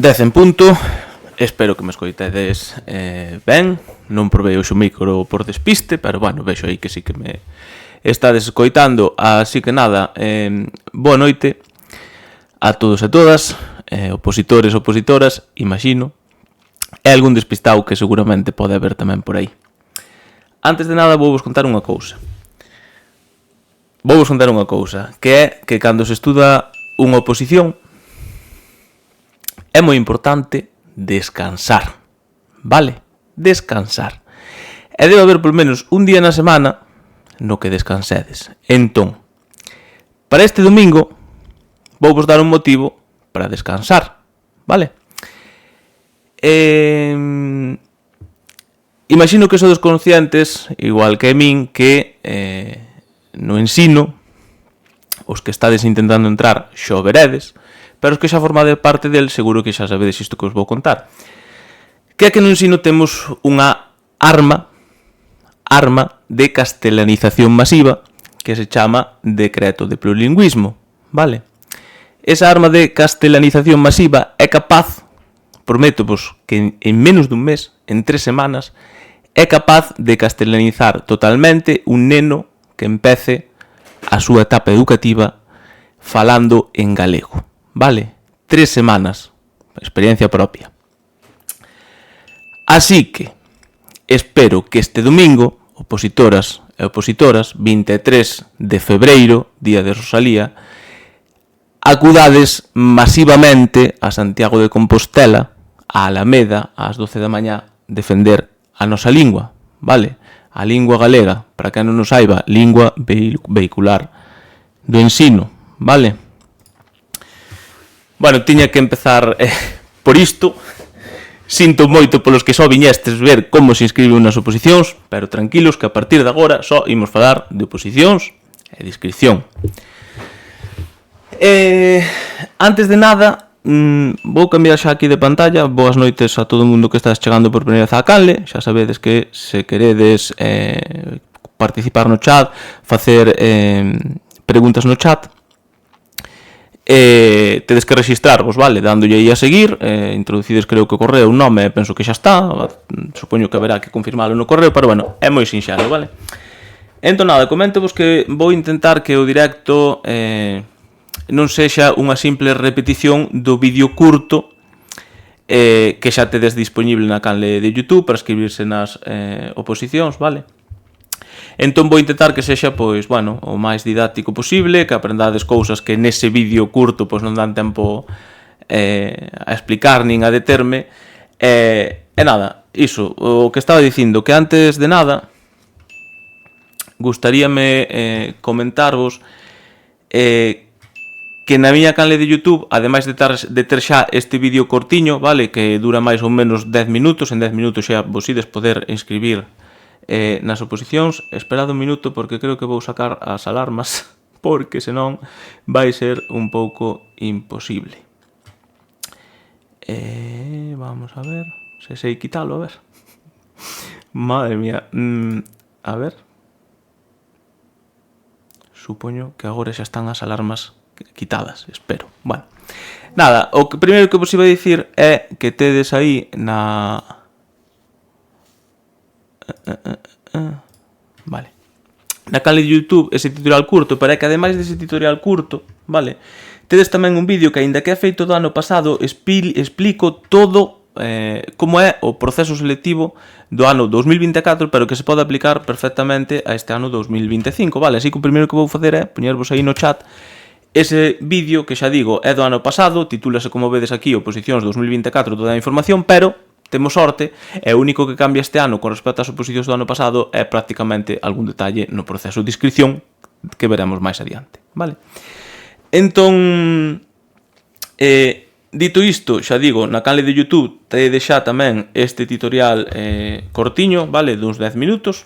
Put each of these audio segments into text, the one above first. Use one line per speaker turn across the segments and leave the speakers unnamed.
10 en punto, espero que me escoitedes ben. Non provei hoxe o micro por despiste, pero bueno, vexo aí que sí que me estades escoitando. Así que nada, boa noite a todos e todas, opositores e opositoras, imagino, e algún despistado que seguramente pode haber tamén por aí. Antes de nada vou vos contar unha cousa. Que é que cando se estuda unha oposición é moi importante descansar, vale? Descansar. E debe haber polo menos un día na semana no que descansedes. Entón, para este domingo vou vos dar un motivo para descansar, vale? Imagino que sodes conscientes, igual que a min, que no ensino, os que estades intentando entrar xa o veredes, pero os que xa formade parte del seguro que xa sabedes isto que os vou contar. Que é que no ensino temos unha arma de castelanización masiva que se chama Decreto de Plurilingüismo, vale? Esa arma de castelanización masiva é capaz, prométovos que en menos dun mes, en 3 semanas, é capaz de castelanizar totalmente un neno que empece a súa etapa educativa falando en galego. Vale, 3 semanas, experiencia propia. Así que espero que este domingo, opositoras e opositoras, 23 de febreiro, día de Rosalía, acudades masivamente a Santiago de Compostela, a Alameda, ás 12 da mañá, defender a nosa lingua, vale? A lingua galega, para que non nos saiba, lingua vehicular do ensino, vale? Bueno, tiña que empezar por isto. Sinto moito polos que só viñestes ver como se inscribe unhas oposicións, pero tranquilos que a partir de agora só imos falar de oposicións e de inscripción. Antes de nada, vou cambiar xa aquí de pantalla. Boas noites a todo o mundo que estás chegando por primeira vez á canle. Xa sabedes que se queredes participar no chat, facer preguntas no chat, tedes que registrarvos, vale, dándolle aí a seguir, introducides creo que o correo, un nome, penso que xa está, supoño que haberá que confirmalo no correo, pero bueno, é moi sinxelo, vale? Entón nada, coméntevos que vou intentar que o directo non sexa unha simple repetición do vídeo curto que xa tedes disponible na canle de YouTube para escribirse nas oposicións, vale? Entón vou intentar que sexa, pois, bueno, o máis didáctico posible, que aprendades cousas que nese vídeo curto pois non dan tempo a explicar nin a determe. E nada, iso, o que estaba dicindo, que antes de nada gustaríame comentarvos que na miña canle de YouTube, ademais de ter xa este vídeo cortiño, vale, que dura máis ou menos 10 minutos, en 10 minutos xa vos ides poder inscribir nas oposicións. Esperad un minuto porque creo que vou sacar as alarmas, porque senón vai ser un pouco imposible. Vamos a ver se sei quitalo, a ver. Madre mía, a ver. Supoño que agora xa están as alarmas quitadas, espero. Bueno, nada, o que primeiro que vos iba a dicir é que tedes aí na... Vale, na canle de YouTube ese tutorial curto, pero é que ademais dese tutorial curto, vale, tedes tamén un vídeo que, aínda que é feito do ano pasado, explico todo como é o proceso selectivo do ano 2024, pero que se pode aplicar perfectamente a este ano 2025, vale? Así que o primeiro que vou facer é poñervos aí no chat ese vídeo que, xa digo, é do ano pasado, titúlase, como vedes aquí, Oposicións 2024, toda a información, pero temos sorte, e o único que cambia este ano con respecto ás oposicións do ano pasado é prácticamente algún detalle no proceso de inscripción que veremos máis adiante, vale? Entón, dito isto, xa digo, na canle de YouTube tedes xa tamén este tutorial cortiño, vale, duns 10 minutos,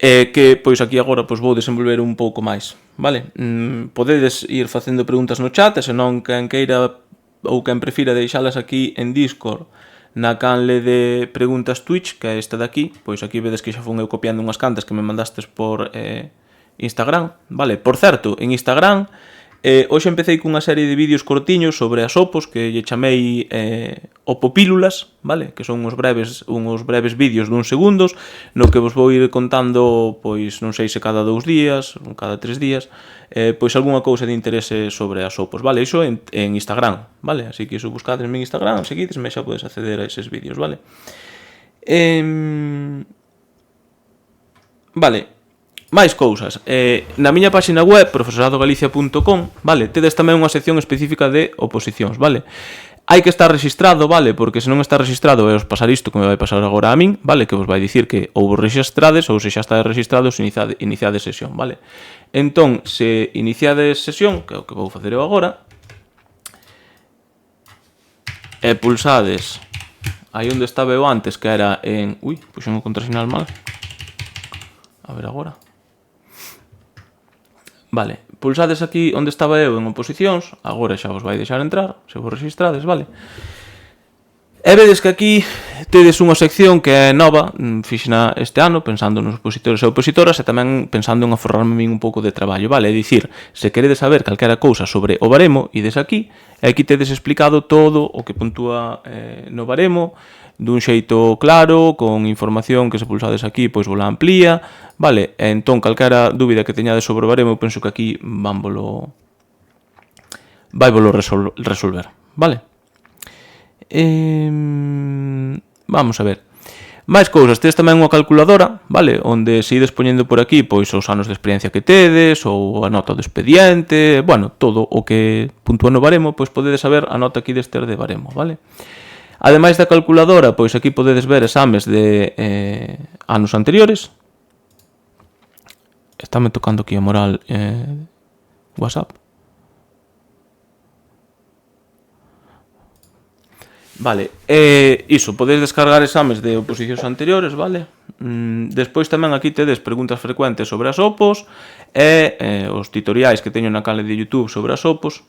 que, pois, aquí agora pois, vou desenvolver un pouco máis, vale? Podedes ir facendo preguntas no chat, e senón quen queira ou quen prefira deixalas aquí en Discord na canle de preguntas Twitch, que é esta de aquí, pois aquí vedes que xa fun eu copiando unhas cantas que me mandastes por Instagram, vale? Por certo, en Instagram Hoxe empecé cunha serie de vídeos cortiños sobre as opos que lle chamei opopílulas, vale? Que son uns breves vídeos dun segundos no que vos vou ir contando, pois non sei se cada 2 días, cada 3 días, pois algunha cousa de interese sobre as opos, vale? Iso en Instagram, vale? Así que iso buscadesme en Instagram, seguidesme, xa podes acceder a eses vídeos, vale? Vale. Máis cousas. Na miña páxina web, profesoradogalicia.com, vale, tedes tamén unha sección específica de oposicións, vale? Hai que estar registrado, vale? Porque se non está registrado é os pasar isto que me vai pasar agora a min, vale? Que vos vai dicir que ou vos registrades ou se xa está registrados iniciades sesión, vale? Entón, se iniciades sesión, que é o que vou facer eu agora, e pulsades aí onde estaba eu antes, que era en... Ui, puxen o contrasinal mal. A ver agora. Vale, pulsades aquí onde estaba eu en oposicións, agora xa vos vai deixar entrar, se vos registrades, vale? E vedes que aquí tedes unha sección que é nova, fixena este ano, pensando nos opositores e opositoras, e tamén pensando en aforrarme a min un pouco de traballo, vale? É dicir, se queredes saber calquera cousa sobre o baremo, ides aquí, e aquí tedes explicado todo o que puntúa no baremo, dun xeito claro, con información que se pulsades aquí, pois vos la amplía, vale? E entón, calquera dúbida que teñades sobre o baremo, penso que aquí vaivolo resolver, vale? Vamos a ver. Máis cousas, tedes tamén unha calculadora, vale? Onde se ides poñendo por aquí, pois os anos de experiencia que tedes, ou a nota do expediente, bueno, todo o que puntúa no baremo, pois podedes saber a nota que ides ter de baremo, vale? Ademais da calculadora, pois aquí podedes ver exames de anos anteriores. Estáme tocando aquí a moral WhatsApp. Vale, iso, podedes descargar exames de oposicións anteriores, vale? Despois tamén aquí tedes preguntas frecuentes sobre as opos e os tutoriais que teño na canle de YouTube sobre as opos.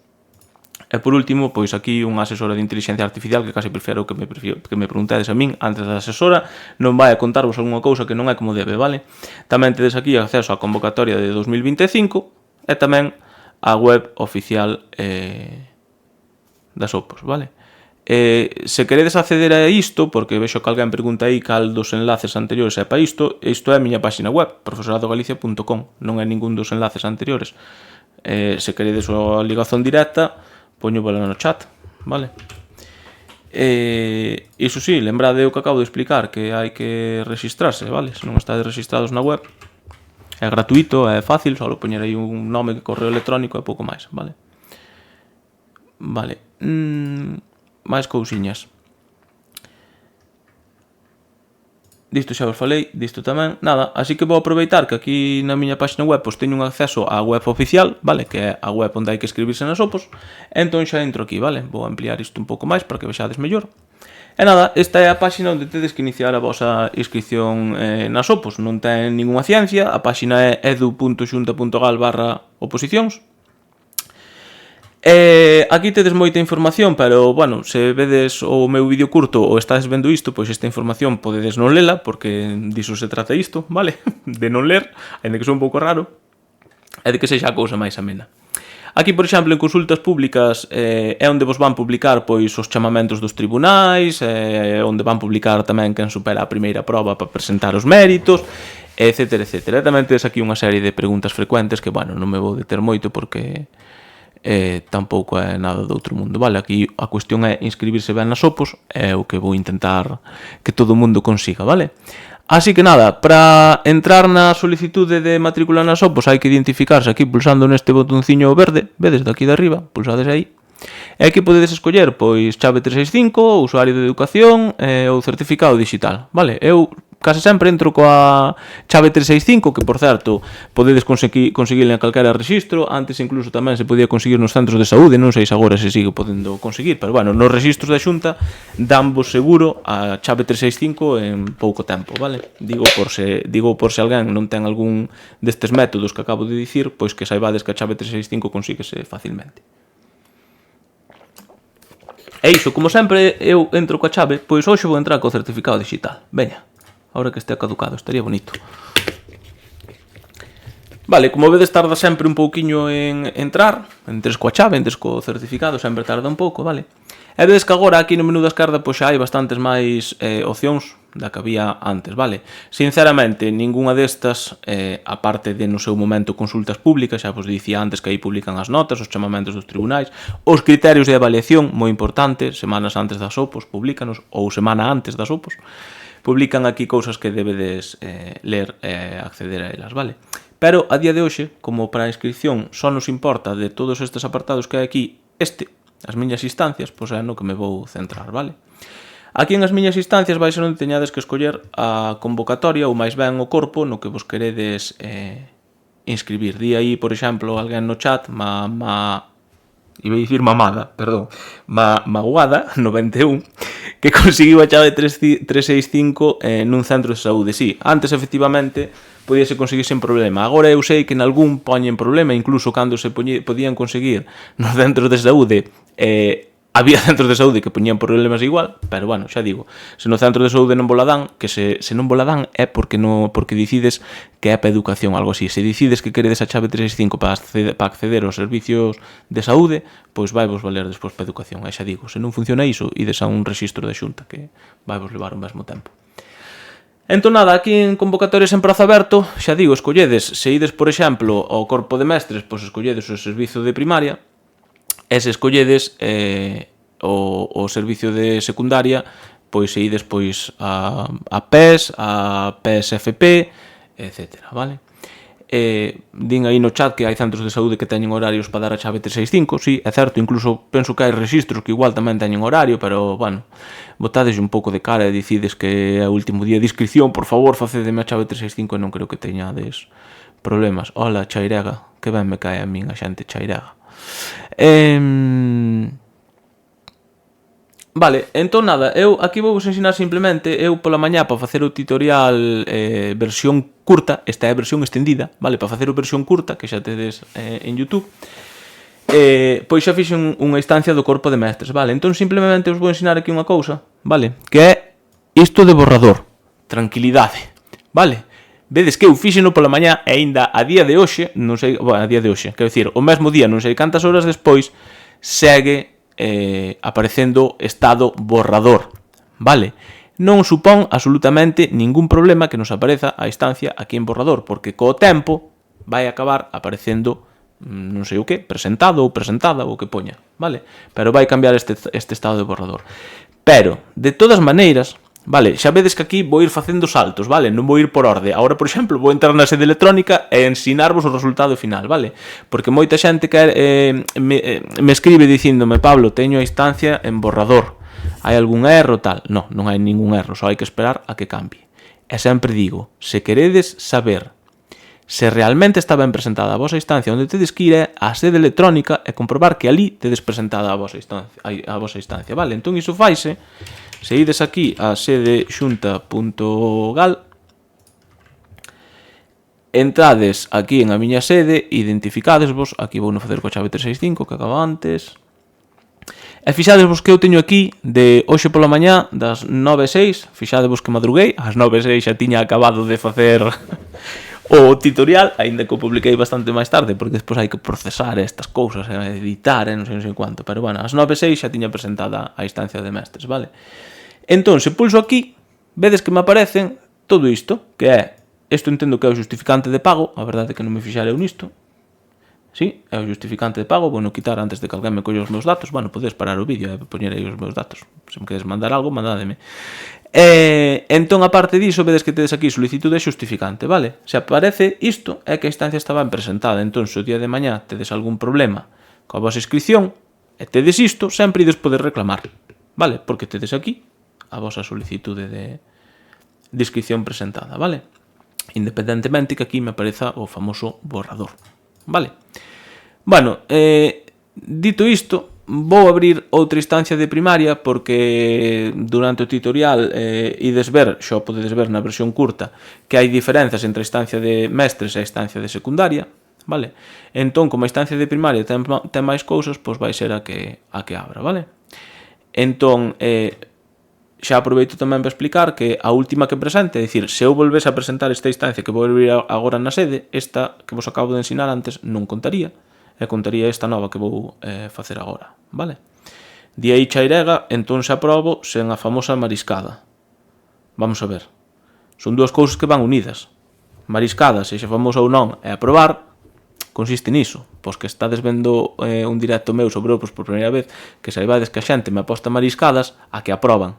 E por último, pois aquí unha asesora de inteligencia artificial que case prefiro que me preguntades a min antes da asesora, non vai a contarvos algunha cousa que non é como debe, vale? Tamén tedes aquí acceso á convocatoria de 2025 e tamén á web oficial das opos, vale? Se queredes acceder a isto, porque vexo que alguén pregunta aí cal dos enlaces anteriores é para isto é a miña páxina web, profesoradogalicia.com, non é ningún dos enlaces anteriores. Se queredes a ligazón directa, poño bola no chat, vale? Iso sí, lembrade o que acabo de explicar, que hai que registrarse, vale? Se non estades registrados na web, é gratuito, é fácil, só poñer aí un nome, correo electrónico e pouco máis, vale? Vale, máis cousiñas. Disto xa vos falei, disto tamén, nada, así que vou aproveitar que aquí na miña páxina web pois teño un acceso á web oficial, vale, que é a web onde hai que escribirse nas opos, entón xa entro aquí, vale, vou ampliar isto un pouco máis para que vexades mellor. E nada, esta é a páxina onde tedes que iniciar a vosa inscripción nas opos, non ten ninguna ciencia, a páxina é edu.xunta.gal/oposicións. Aquí tedes moita información, pero, bueno, se vedes o meu vídeo curto ou estades vendo isto, pois esta información podedes non lela, porque diso se trata isto, vale? De non ler, ainda que son un pouco raro, e de que sexa a cousa máis amena. Aquí, por exemplo, en consultas públicas é onde vos van publicar pois os chamamentos dos tribunais, onde van publicar tamén quen supera a primeira proba para presentar os méritos, etcétera, etcétera. E tamén tedes aquí unha serie de preguntas frecuentes que, bueno, non me vou deter moito porque tampouco é nada do outro mundo, vale? Aquí a cuestión é inscribirse ben nas opos, é o que vou intentar que todo o mundo consiga, vale? Así que nada, para entrar na solicitude de matrícula nas opos hai que identificarse aquí pulsando neste botonciño verde, vedes, daqui de arriba, pulsades aí. E aquí podedes escoller, pois, chave 365, usuario de educación ou certificado digital, vale? Eu case sempre entro coa chave 365, que, por certo, podedes conseguirla en calquera registro, antes incluso tamén se podía conseguir nos centros de saúde, non sei se agora se sigue podendo conseguir, pero, bueno, nos registros da Xunta danvos seguro a chave 365 en pouco tempo, vale? Digo por se alguén non ten algún destes métodos que acabo de dicir, pois que saibades que a chave 365 consíguese facilmente. E iso, como sempre eu entro coa chave, pois hoxe vou entrar co certificado digital. Veña, ahora que estea caducado, estaría bonito. Vale, como vedes tarda sempre un pouquiño en entrar, entres coa chave, entres co certificado, sempre tarda un pouco, vale? E vedes que agora aquí no menú da esquerda pois xa hai bastantes máis opcións da que había antes, vale? Sinceramente, ningunha destas, aparte de no seu momento consultas públicas, xa vos dicía antes que aí publican as notas, os chamamentos dos tribunais, os criterios de avaliación, moi importante, semanas antes das opos, publicanos, ou semana antes das opos, publican aquí cousas que debedes ler e acceder a elas, vale? Pero a día de hoxe, como para a inscripción só nos importa de todos estes apartados que hai aquí, as miñas instancias, pois é no que me vou centrar, vale? Aquí en as miñas instancias vai ser onde teñades que escoller a convocatoria ou máis ben o corpo no que vos queredes inscribir. Di aí, por exemplo, alguén no chat, iba a dicir mamada, perdón, Maguada, 91, que conseguiu a chave 365 nun centro de saúde. Sí, antes, efectivamente, podíase conseguir sen problema. Agora eu sei que en algún poñen problema, incluso cando se podían conseguir nos centros de saúde, había centros de saúde que poñían problemas igual, pero bueno, xa digo, se no centro de saúde non vola dan, que se non vola dan é porque decides que é para educación, algo así. Se decides que queredes a chave 365 para acceder aos servicios de saúde, pois vai vos valer despois para educación. E xa digo, se non funciona iso, ides a un rexistro de xunta que vai vos levar o mesmo tempo. Entón nada, aquí en convocatorias en prazo aberto, xa digo, escolledes, se ides, por exemplo, ao corpo de mestres, pois escolledes o servizo de primaria, e se escolledes o servicio de secundaria, pois se ides pois a PES, a PSFP, etc. Vale? Din aí no chat que hai centros de saúde que teñen horarios para dar a chave 365, sí, é certo, incluso penso que hai registros que igual tamén teñen horario, pero, bueno, botades un pouco de cara e dicides que é o último día de inscripción, por favor, facedeme a chave 365 e non creo que teñades problemas. Hola, Chairega, que ben me cae a min a xente Chairega. Vale, entón nada, eu aquí vou vos ensinar simplemente, eu pola mañá para facer o tutorial versión curta, esta é a versión extendida, vale, para facer o versión curta, que xa tedes en YouTube, pois xa fixen unha instancia do corpo de mestres, vale, entón simplemente os vou ensinar aquí unha cousa, vale, que é isto de borrador, tranquilidade, vale, vedes que eu fixeno pola mañá e aínda a día de hoxe, non sei, bueno, a día de hoxe, quero dicir, o mesmo día, non sei cantas horas despois, segue aparecendo estado borrador, vale? Non supón absolutamente ningún problema que nos apareza a instancia aquí en borrador, porque co tempo vai acabar aparecendo non sei o que, presentado ou presentada ou que poña, vale? Pero vai cambiar este estado de borrador. Pero, de todas maneiras, vale, xa vedes que aquí vou ir facendo saltos, vale? Non vou ir por orde. Agora, por exemplo, vou entrar na sede electrónica e ensinarvos o resultado final, vale? Porque moita xente que me escribe dicíndome, Pablo, teño a instancia en borrador. Hai algún erro, tal? Non, non hai ningún erro, só hai que esperar a que cambie. E sempre digo, se queredes saber se realmente está ben presentada a vosa instancia, onde tedes que ir é á sede electrónica e comprobar que ali tedes presentada a vosa instancia, vale? Entón iso faise. Se ides aquí a sede xunta.gal, entrades aquí en a miña sede, identificadesvos, aquí vou non facer coa chave 365 que acaba antes, e fixadesvos que eu teño aquí de hoxe pola mañá das 9:06, fixadevos que madruguei, ás 9:06 xa tiña acabado de facer o tutorial, aínda que o publiquei bastante máis tarde, porque despois hai que procesar estas cousas, editar, non sei cuánto, pero bueno, ás 9:06 xa tiña presentada a instancia de mestres, vale? Entón, se pulso aquí, vedes que me aparecen todo isto, que é, isto entendo que é o justificante de pago, a verdade é que non me fixarei nisto, sí, é o justificante de pago, vou non quitar antes de que alguén me colle os meus datos, bueno, podes parar o vídeo e poñer aí os meus datos, se me queres mandar algo, mandádeme. Entón, aparte diso, vedes que tedes aquí solicitude e justificante, vale? Se aparece isto, é que a instancia está ben presentada, entón, se o día de mañá tedes algún problema coa vosa inscripción, e tedes isto, sempre ides poder reclamar, vale? Porque tedes aquí a vosa solicitude de inscripción presentada, vale? Independentemente que aquí me apareza o famoso borrador, vale? Bueno, dito isto, vou abrir outra instancia de primaria porque durante o tutorial ides ver, xa podedes ver na versión curta, que hai diferenzas entre a instancia de mestres e a instancia de secundaria, vale? Entón, como a instancia de primaria ten máis cousas, pois vai ser a que abra, vale? Entón, xa aproveito tamén para explicar que a última que presente, é dicir, se eu volvese a presentar esta instancia que vou abrir agora na sede, esta que vos acabo de ensinar antes non contaría, e contaría esta nova que vou facer agora, vale? Di aí chairega, entón se aprobo sen a famosa mariscada. Vamos a ver. Son dúas cousas que van unidas. Mariscada, sexa famosa ou non, e aprobar, consiste niso. Pois que estades vendo un directo meu sobre Opus por primeira vez, que saibades que a xente me aposta mariscadas a que aproban.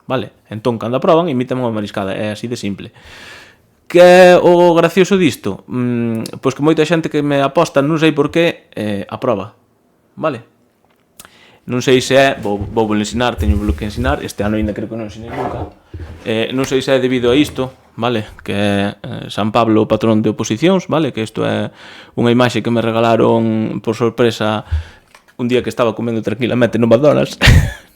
Vale? Entón, cando aproban, imitan unha mariscada. É así de simple. Que é o gracioso disto? Pois que moita xente que me aposta, non sei por qué, aproba. Vale? Non sei se é, vou ensinar, teño que ensinar, este ano ainda creo que non ensinei nunca, non sei se é debido a isto, vale, que é San Pablo o patrón de oposicións, vale, que isto é unha imaxe que me regalaron por sorpresa un día que estaba comendo tranquilamente no McDonald's,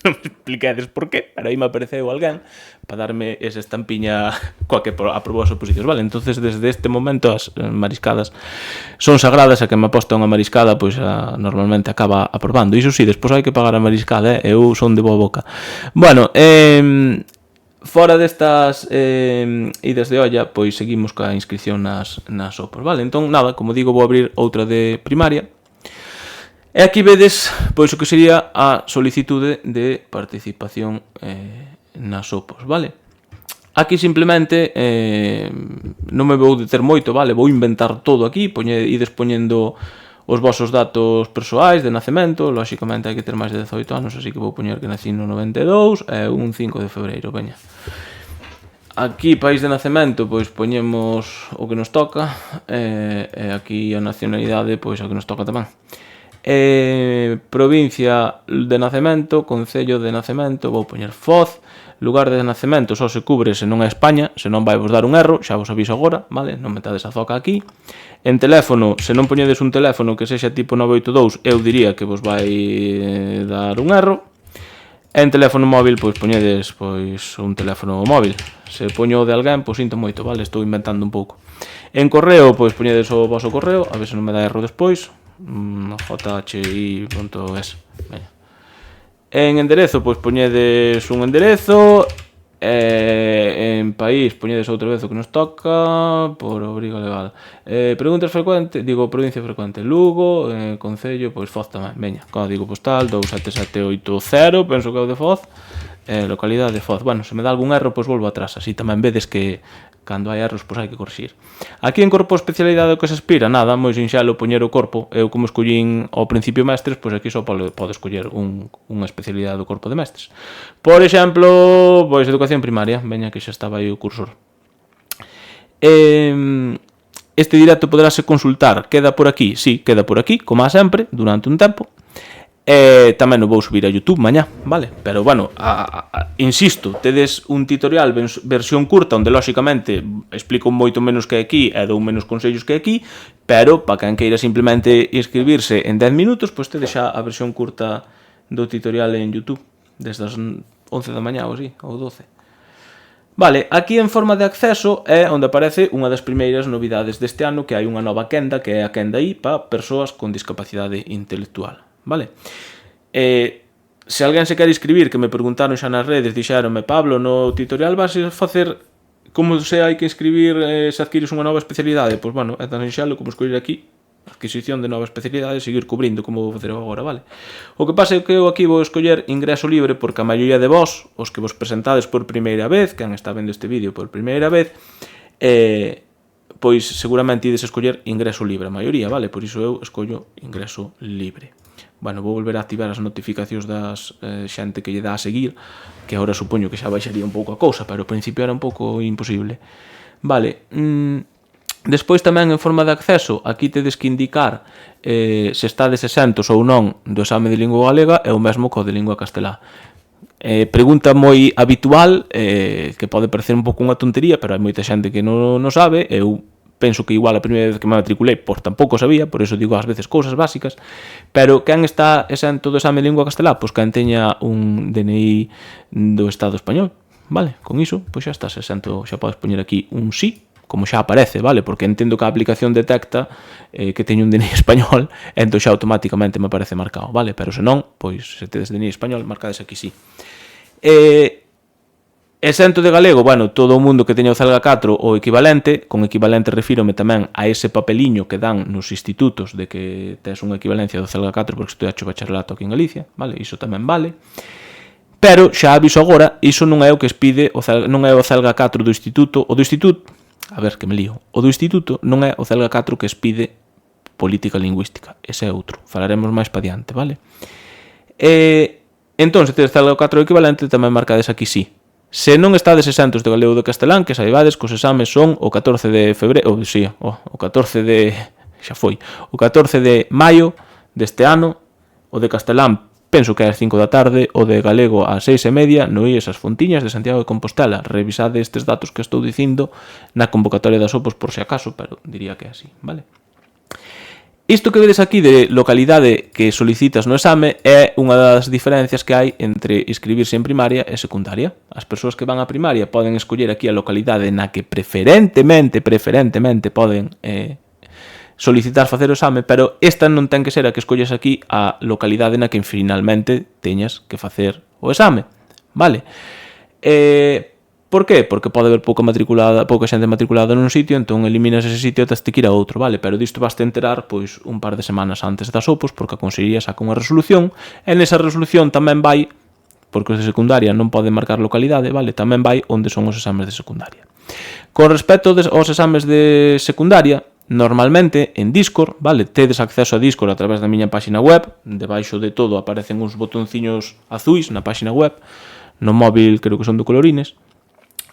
non me expliquedes por qué, pero aí me apareceu alguén para darme esa estampiña coa que aprobou as oposicións, vale, entonces desde este momento as mariscadas son sagradas, a que me aposta unha mariscada pois normalmente acaba aprobando, iso sí, despois hai que pagar a mariscada, eu son de boa boca. Bueno, fora destas idas de olla, pois seguimos coa inscripción nas opos, vale, entón nada, como digo, vou abrir outra de primaria. E aquí vedes pois o que sería a solicitude de participación nas opos, vale? Aquí simplemente non me vou deter moito, vale? Vou inventar todo aquí, ides poñendo os vosos datos persoais de nacemento, lóxicamente hai que ter máis de 18 anos, así que vou poñer que nací no 92 e un 5 de febreiro, veña. Aquí, país de nacemento, pois poñemos o que nos toca, e aquí a nacionalidade, pois o que nos toca tamén. Provincia de nacemento, concello de nacemento, vou poñer Foz, lugar de nacemento só se cubre se non é España, se non vai vos dar un erro, xa vos aviso agora, vale? Non metades a zoca aquí. En teléfono, se non poñedes un teléfono que sexa tipo 982, eu diría que vos vai dar un erro. En teléfono móvil, pois poñedes pois un teléfono móvil. Se poño de alguén, pois sinto moito, vale? Estou inventando un pouco. En correo, pois poñedes o voso correo, a ver se non me dá erro despois. jhi.es. En enderezo, pois poñedes un enderezo, en país poñedes outra vez o que nos toca por obriga legal. Preguntas frecuentes, digo provincia frecuente, Lugo, concello, pois Foz tamén, veña, código postal 27780, penso que é o de Foz, localidade de Foz. Bueno, se me dá algún erro, pois volvo atrás, así tamén vedes que cando hai erros, pois hai que corxir. Aquí en corpo especialidade o que se aspira, nada, moi sinxelo poñer o corpo. Eu como escollín ao principio mestres, pois aquí só pode escoller unha especialidade do corpo de mestres. Por exemplo, pois educación primaria, veña que xa estaba aí o cursor. Este directo poderase consultar, queda por aquí, sí, queda por aquí, como a sempre, durante un tempo. Tamén o vou subir a YouTube mañá, vale? Pero, bueno, insisto, tedes un tutorial versión curta onde, lóxicamente, explico moito menos que aquí e dou menos consellos que aquí, pero, para quen queira simplemente inscribirse en 10 minutos, pois tedes xa a versión curta do tutorial en YouTube, desde as 11 da mañá ou así, ou 12. Vale, aquí en forma de acceso é onde aparece unha das primeiras novidades deste ano, que hai unha nova quenda, que é a quenda aí para persoas con discapacidade intelectual. Vale? Se alguén se quere inscribir, que me preguntaron xa nas redes, dixeronme, Pablo, no tutorial vas a facer como se hai que inscribir se adquires unha nova especialidade? Pois, bueno, é tan sinxelo como escoller aquí adquisición de nova especialidade e seguir cubrindo como vou facer agora, vale? O que pasa é que eu aquí vou escoller ingreso libre porque a maioría de vós, os que vos presentades por primeira vez, quen está vendo este vídeo por primeira vez, pois seguramente ides escoller ingreso libre a maioría, vale? Por iso eu escollo ingreso libre. Bueno, vou volver a activar as notificacións das xente que lle dá a seguir, que agora supoño que xa baixaría un pouco a cousa, pero ao principio era un pouco imposible. Vale, despois tamén en forma de acceso, aquí tedes que indicar se estades exentos ou non do exame de lingua galega e o mesmo co de lingua castelá. Pregunta moi habitual, que pode parecer un pouco unha tontería, pero hai moita xente que non sabe, eu penso que igual a primeira vez que me matriculei, pois tampouco sabía, por iso digo ás veces cousas básicas, pero quen está exento do exame de lingua castelá? Pois quen teña un DNI do Estado español, vale? Con iso, pois xa estás exento, xa podes poñer aquí un sí, como xa aparece, vale? Porque entendo que a aplicación detecta que teño un DNI español, entón xa automáticamente me aparece marcado, vale? Pero se non, pois se tedes DNI español, marcades aquí sí. Exento de galego, bueno, todo o mundo que teña o Celga 4 o equivalente, con equivalente refírome tamén a ese papeliño que dan nos institutos de que tes unha equivalencia do Celga 4 porque estudaste o bacharelato aquí en Galicia, vale? Iso tamén vale. Pero xa aviso agora, iso non é o que expide, non é o Celga 4 do instituto, o do instituto, a ver que me lío, o do instituto non é o Celga 4 que expide política lingüística, ese é outro, falaremos máis pa diante, vale? Entón, se tedes Celga 4 equivalente, tamén marcades aquí sí. Se non estades exentos de galego e de castelán, que saibades que os exames son o 14 de febreiro, o 14 de... xa foi, o 14 de maio deste ano, o de castelán penso que é ás 5 da tarde, o de galego ás 6:30, no IES as Fontiñas de Santiago de Compostela. Revisade estes datos que estou dicindo na convocatoria das OPOS por si acaso, pero diría que é así, vale? Isto que vedes aquí de localidade que solicitas no exame é unha das diferencias que hai entre inscribirse en primaria e secundaria. As persoas que van a primaria poden escoller aquí a localidade na que preferentemente poden solicitar facer o exame, pero esta non ten que ser a que escolles aquí a localidade na que finalmente teñas que facer o exame, vale? Por qué? Porque pode haber pouca xente matriculada nun sitio, entón eliminas ese sitio e tes que ir a outro, vale? Pero disto vas te enterar pois un par de semanas antes das OPOS, porque a Consellería saca unha resolución, e nesa resolución tamén vai, porque os de secundaria non poden marcar localidade, vale? Tamén vai onde son os exames de secundaria. Con respecto aos exames de secundaria, normalmente en Discord, vale? Tedes acceso a Discord a través da miña páxina web, debaixo de todo aparecen uns botonciños azuis na páxina web, no móvil creo que son de colorines,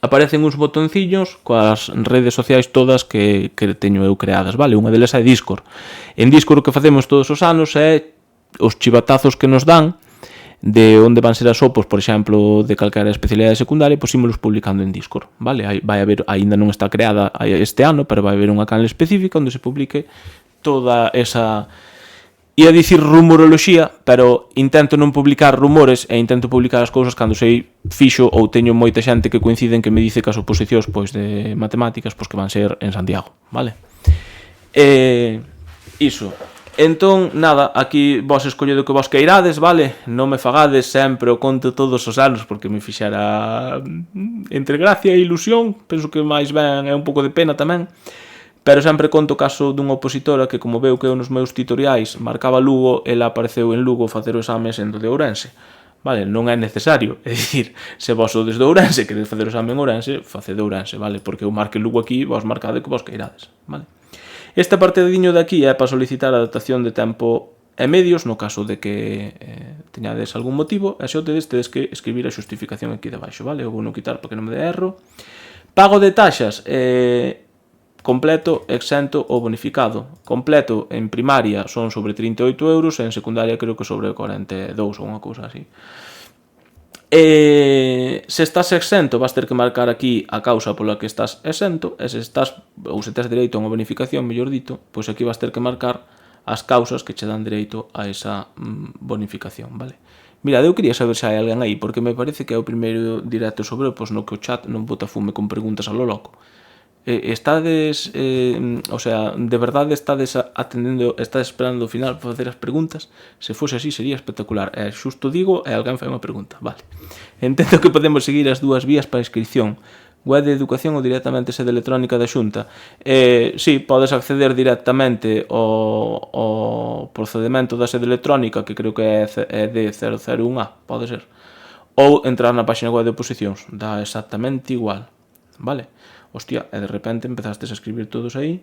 aparecen uns botonciños coas redes sociais todas que teño eu creadas, vale? Unha delas é Discord. En Discord o que facemos todos os anos é os chivatazos que nos dan de onde van ser as OPOS, por exemplo, de calquera especialidade secundaria, pois ímolos publicando en Discord, vale? Vai haber, aínda non está creada este ano, pero vai haber unha canal específica onde se publique toda esa... Ia dicir rumoroloxía, pero intento non publicar rumores e intento publicar as cousas cando sei fixo ou teño moita xente que coinciden que me dice que as oposicións pois de matemáticas pois que van ser en Santiago, vale? Iso. Entón, nada, aquí vos escolledo que vos queirades, vale? Non me fagades sempre o conto todos os anos porque me fixera entre gracia e ilusión, penso que máis ben é un pouco de pena tamén. Pero sempre conto o caso dunha opositora que, como veu que eu nos meus tutoriais marcaba Lugo, ela apareceu en Lugo facer o exame sendo de Ourense. Vale, non é necesario. É dicir, se vos sodes de Ourense e queredes facer o exame en Ourense, facede Ourense, vale? Porque eu marque Lugo aquí, vos marcade que vos queirades, vale? Este apartadiño de aquí é para solicitar a adaptación de tempo e medios, no caso de que teñades algún motivo, e se o tedes que escribir a xustificación aquí debaixo, vale? Eu vou non quitar para que non me dé erro. Pago de taxas, completo, exento ou bonificado. Completo en primaria son sobre 38 euros e en secundaria creo que sobre 42 ou unha cousa así. Se estás exento vas ter que marcar aquí a causa pola que estás exento e se estás, ou se tes dereito a unha bonificación, mellor dito, pois aquí vas ter que marcar as causas que che dan dereito a esa bonificación, vale? Mira, eu quería saber se hai alguén aí, porque me parece que é o primeiro directo sobre pois no que o chat non bota fume con preguntas a lo loco. Estades, o sea, de verdade estades atendendo, estades esperando o final para facer as preguntas? Se fose así sería espectacular. Xusto digo e alguén fai unha pregunta, vale. Entendo que podemos seguir as dúas vías para a inscripción, web de educación ou directamente sede electrónica da Xunta. Si, podes acceder directamente ao procedimento da sede electrónica, que creo que é D001A, pode ser, ou entrar na página web de oposicións, dá exactamente igual, vale? Hostia, e de repente empezastes a escribir todos aí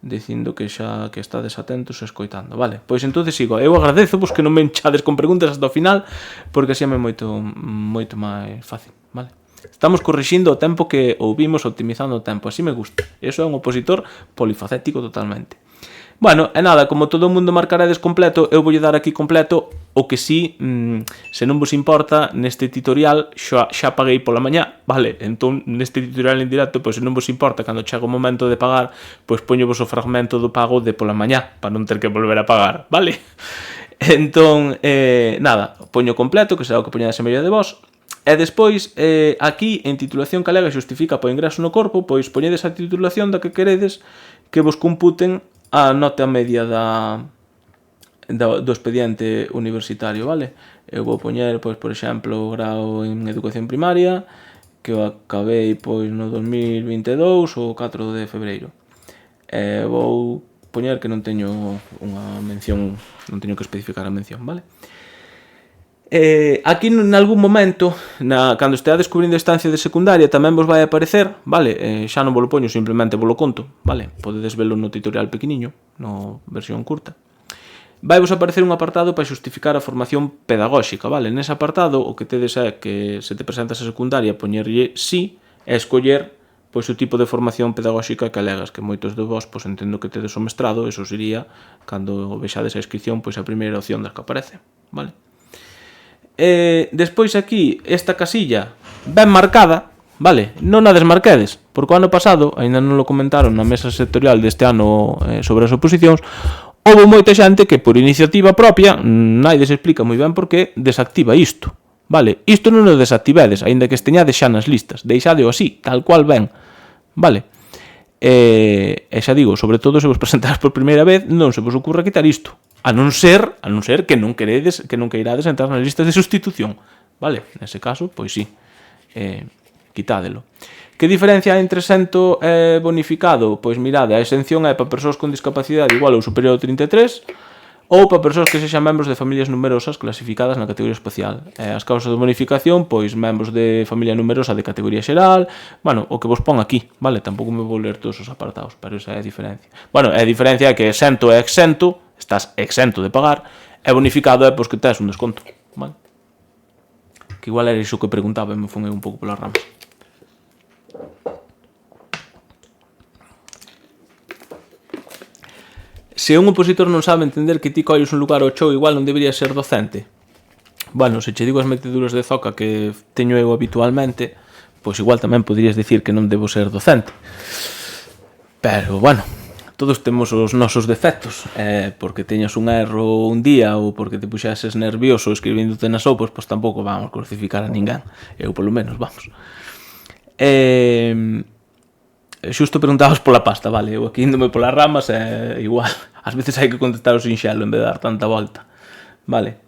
dicindo que xa que estades atentos e escoitando. Vale, pois entonces sigo. Eu agradezo vos que non me enchades con preguntas hasta o final, porque así é moito máis fácil, vale? Estamos corrixindo o tempo que ouvimos, optimizando o tempo, así me gusta. Eso é un opositor polifacético totalmente. Bueno, e nada, como todo o mundo marcaredes completo, eu voulle dar aquí completo o que si, se non vos importa, neste tutorial xa paguei pola mañá, vale? Entón, neste tutorial en directo, pois se non vos importa, cando chega o momento de pagar, pois poñovos o fragmento do pago de pola mañá, para non ter que volver a pagar, vale? Entón, nada, poño completo, que será o que poñades en medio de vos, e despois, aquí, en titulación galega xustifica po ingreso no corpo, pois poñedes a titulación da que queredes que vos computen a nota media do expediente universitario, vale? Eu vou poñer, pois, por exemplo, o grau en educación primaria que o acabei pois no 2022 ou 4 de febreiro. Vou poñer que non teño unha mención, non teño que especificar a mención, vale? Aquí en algún momento, cando estea descubrindo a estancia de secundaria, tamén vos vai aparecer, vale? Xa non vos lo poño, simplemente vos lo conto, vale? Podedes velo no tutorial pequeniño, no versión curta. Vai vos aparecer un apartado para xustificar a formación pedagóxica, vale? Nese apartado o que tedes é que se te presentas a secundaria poñerlle sí e escoller pois o tipo de formación pedagóxica que alegas, que moitos de vos pois entendo que tedes o mestrado, eso sería cando vexades a inscripción pois a primeira opción das que aparece, vale? Despois aquí esta casilla ben marcada, vale? Non a desmarquedes, porque o ano pasado, aínda non lo comentaron na mesa sectorial deste ano sobre as oposicións, houve moita xente que por iniciativa propia, naide se explica moi ben por que, desactiva isto, vale? Isto non o desactivedes, aínda que esteñades xa nas listas, deixadeo así, tal cual ben, vale? E xa digo, sobre todo se vos presentades por primeira vez, non se vos ocurra quitar isto, a non ser que non queirades entrar nas listas de sustitución, vale? Nese caso, pois sí, quitádelo. Que diferencia entre exento e bonificado? Pois mirade, a exención é para persoas con discapacidade igual ou superior ao 33 ou para persoas que sexan membros de familias numerosas clasificadas na categoría especial. As causas de bonificación, pois membros de familia numerosa de categoría xeral, bueno, o que vos pon aquí, vale? Tampouco me vou ler todos os apartados, pero esa é a diferencia. Bueno, a diferencia é que exento é exento, estás exento de pagar, e bonificado é pois que tes un desconto, vale? Que igual era iso que preguntaba e me fun un pouco polas ramas. Se un opositor non sabe entender que ti colles un lugar ao chou, igual non debería ser docente. Bueno, se che digo as meteduras de zoca que teño eu habitualmente, pois igual tamén poderías dicir que non debo ser docente. Pero, bueno, todos temos os nosos defectos. Porque teñas un erro un día ou porque te puxases nervioso escribíndote nas sopas, pois tampouco vamos crucificar a ninguén. Eu, polo menos, vamos. Xusto preguntabas pola pasta, vale? Eu aquí índome polas ramas é igual. Ás veces hai que contestar o sinxelo en vez de dar tanta volta. Vale.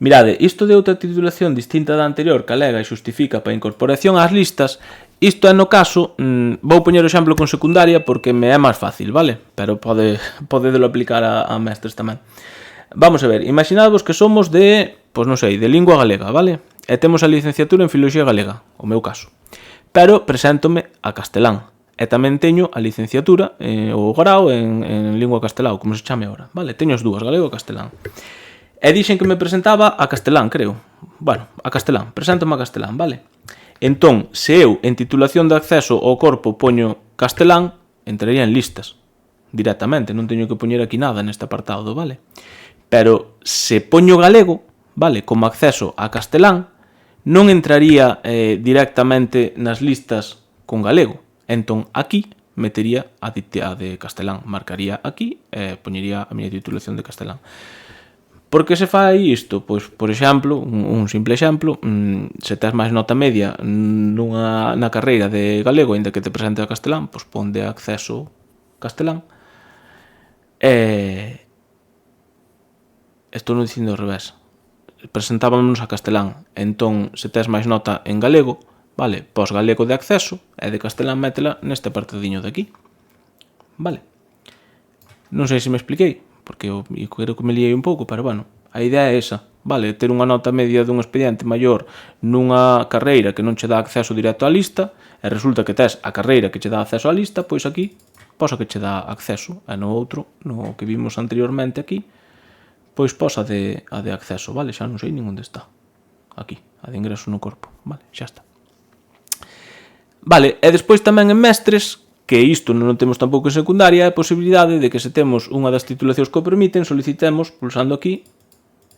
Mirade, isto de outra titulación distinta da anterior que alega e xustifica para a incorporación ás listas, isto é no caso, vou poñer o exemplo con secundaria porque me é máis fácil, vale? Pero podedelo aplicar a mestres tamén. Vamos a ver, imaginadvos que somos de, pois non sei, de lingua galega, vale? E temos a licenciatura en filoloxía galega, o meu caso. Pero preséntome a castelán. E tamén teño a licenciatura ou grau en lingua castelán, como se chame agora, vale? Teño as dúas, galego e castelán. E dixen que me presentaba a castelán, creo. Bueno, a castelán, preséntome a castelán, vale? Entón, se eu en titulación de acceso ao corpo poño castelán, entraría en listas directamente, non teño que poñer aquí nada neste apartado, vale? Pero se poño galego, vale, como acceso a castelán, non entraría directamente nas listas con galego. Entón, aquí metería a de castelán, marcaría aquí e poñería a miña titulación de castelán. Por que se fai isto? Pois, por exemplo, un simple exemplo, se tes máis nota media na carreira de galego, ainda que te presente a castelán, pois pon de acceso castelán. Estou non dicindo ao revés. Presentábamos a castelán, entón se tes máis nota en galego, vale, pos galego de acceso e de castelán métela neste apartadiño de aquí, vale? Non sei se me expliquei, porque eu creo que me liei un pouco, pero bueno, a idea é esa, vale? Ter unha nota media dun expediente maior nunha carreira que non che dá acceso directo á lista e resulta que tes a carreira que che dá acceso á lista, pois aquí posa que che dá acceso e no outro, no que vimos anteriormente aquí, pois posa a de acceso, vale? Xa non sei nin onde está. Aquí, a de ingreso no corpo, vale? Xa está. Vale, e despois tamén en mestres, que isto non temos tampouco en secundaria, é a posibilidade de que se temos unha das titulacións que o permiten, solicitemos, pulsando aquí,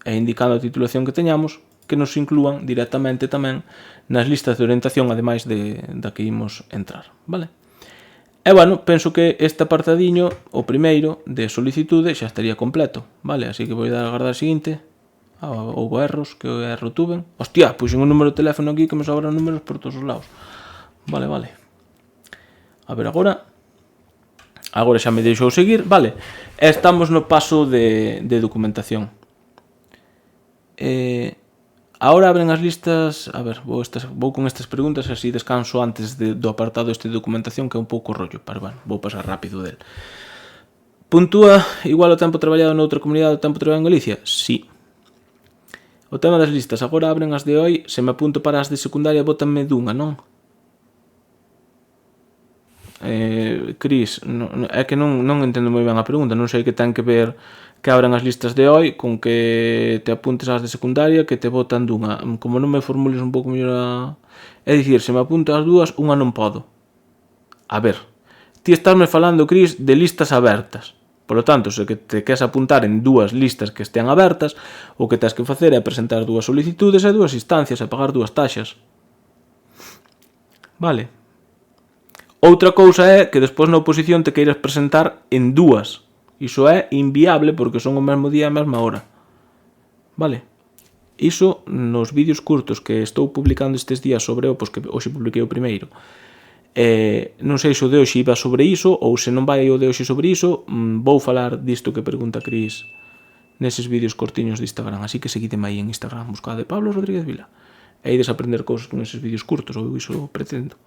e indicando a titulación que teñamos, que nos inclúan directamente tamén nas listas de orientación, ademais da que imos entrar, vale? E, bueno, penso que este apartadiño, o primeiro, de solicitude, xa estaría completo, vale? Así que vou dar a agardar o seguinte. Houve erros, que erro tuven. Hostia, puxen un número de teléfono aquí que me sobran números por todos os lados. Vale. A ver, agora xa me deixou seguir, vale. Estamos no paso de documentación. Ahora abren as listas... A ver, vou con estas preguntas, así descanso antes do apartado de documentación, que é un pouco rollo, pero bueno, vou pasar rápido del. Puntúa igual o tempo traballado noutra comunidade ao tempo traballado en Galicia? Sí. O tema das listas, agora abren as de hoy, se me apunto para as de secundaria, bótanme dunha, non? Cris, é que non entendo moi ben a pregunta, non sei que ten que ver que abran as listas de hoy con que te apuntes ás de secundaria, que te botan dunha. Como non me formules un pouco mellor É dicir, se me apunto ás dúas, unha non podo. A ver, ti estásme falando, Cris, de listas abertas. Por lo tanto, se que te queres apuntar en dúas listas que estean abertas, o que tens que facer é presentar dúas solicitudes e dúas instancias e pagar dúas taxas. Vale. Outra cousa é que despois na oposición te queiras presentar en dúas. Iso é inviable porque son o mesmo día e a mesma hora. Vale. Iso nos vídeos curtos que estou publicando estes días sobre pois que hoxe publiquei o primeiro. Non sei se o de hoxe iba sobre iso ou se non vai o de hoxe sobre iso, vou falar disto que pregunta Cris neses vídeos cortiños de Instagram, así que seguideme aí en Instagram, buscade Pablo Rodríguez Vila e ides a aprender cousas con eses vídeos curtos, ou iso pretendo.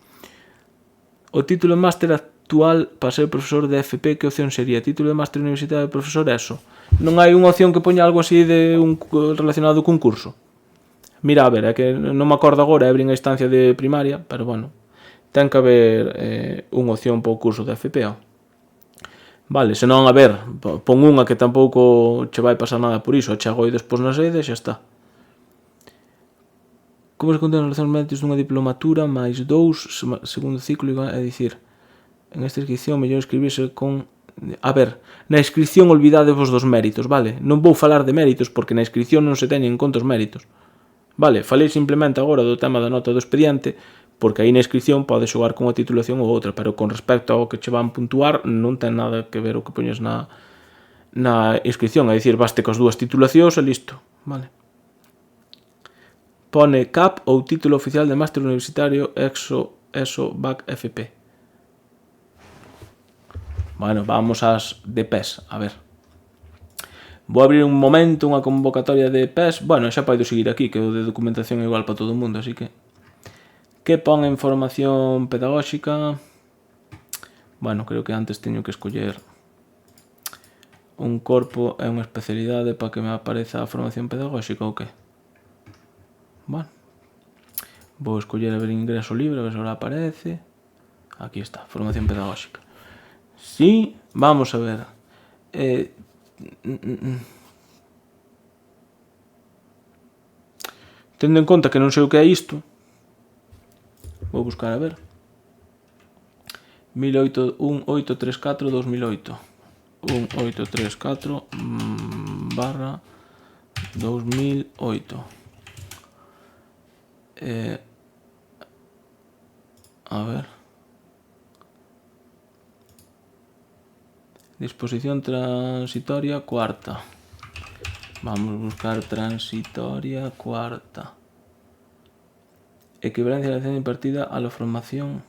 O título de máster actual para ser profesor de FP, que opción sería? Título de máster universitario de profesor ESO? Non hai unha opción que poña algo así de relacionado cun curso? Mira, a ver, é que non me acordo agora, abren a instancia de primaria, pero bueno, ten que haber unha opción para o curso de FPO. Vale, se non, a ver, pon unha que tampouco che vai pasar nada por iso, chego aí despois na sede e xa está. Como se contan os relacionamentos dunha diplomatura máis 2 segundo ciclo, é dicir, en esta inscripción mellor escribirse con... A ver, na inscripción olvidadevos dos méritos, vale? Non vou falar de méritos porque na inscripción non se teñen en conta os méritos. Vale, falei simplemente agora do tema da nota do expediente, porque aí na inscripción pode xogar con a titulación ou outra, pero con respecto ao que che van puntuar non ten nada que ver o que poñes na inscripción, é dicir, baste cos dúas titulacións e listo, vale. Pone CAP ou título oficial de máster universitario ESO BAC FP. Bueno, vamos ás de PES, a ver. Vou abrir un momento unha convocatoria de PES. Bueno, xa podo seguir aquí, que o de documentación é igual para todo o mundo, así que... Que pon en formación pedagóxica? Bueno, creo que antes teño que escoller un corpo e unha especialidade para que me apareza a formación pedagóxica ou que? Bueno, vou escoller a ver ingreso libre, a ver se ahora aparece. Aquí está, formación pedagóxica. Sí, vamos a ver. Tendo en conta que non sei o que é isto, vou buscar a ver. 1834-2008. 1834/2008. A ver. Disposición transitoria cuarta. Vamos a buscar transitoria cuarta. Equivalencia de la lección impartida a la formación.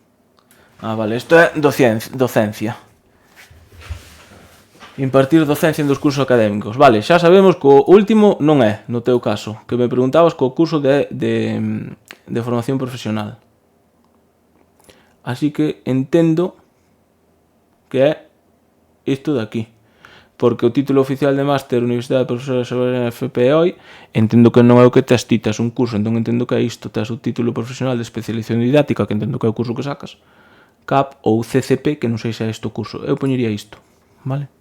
Ah, vale, isto é docencia. Impartir docencia en dos cursos académicos. Vale, xa sabemos que o último non é, no teu caso, que me preguntabas co curso de formación profesional. Así que entendo que é isto de aquí. Porque o título oficial de máster Universidade de Profesores sobre FPOI entendo que non é o que tes ti, tes un curso, entón entendo que é isto, tes o título profesional de especialización didáctica, que entendo que é o curso que sacas, CAP ou CCP, que non sei se é isto o curso, eu poñería isto, vale?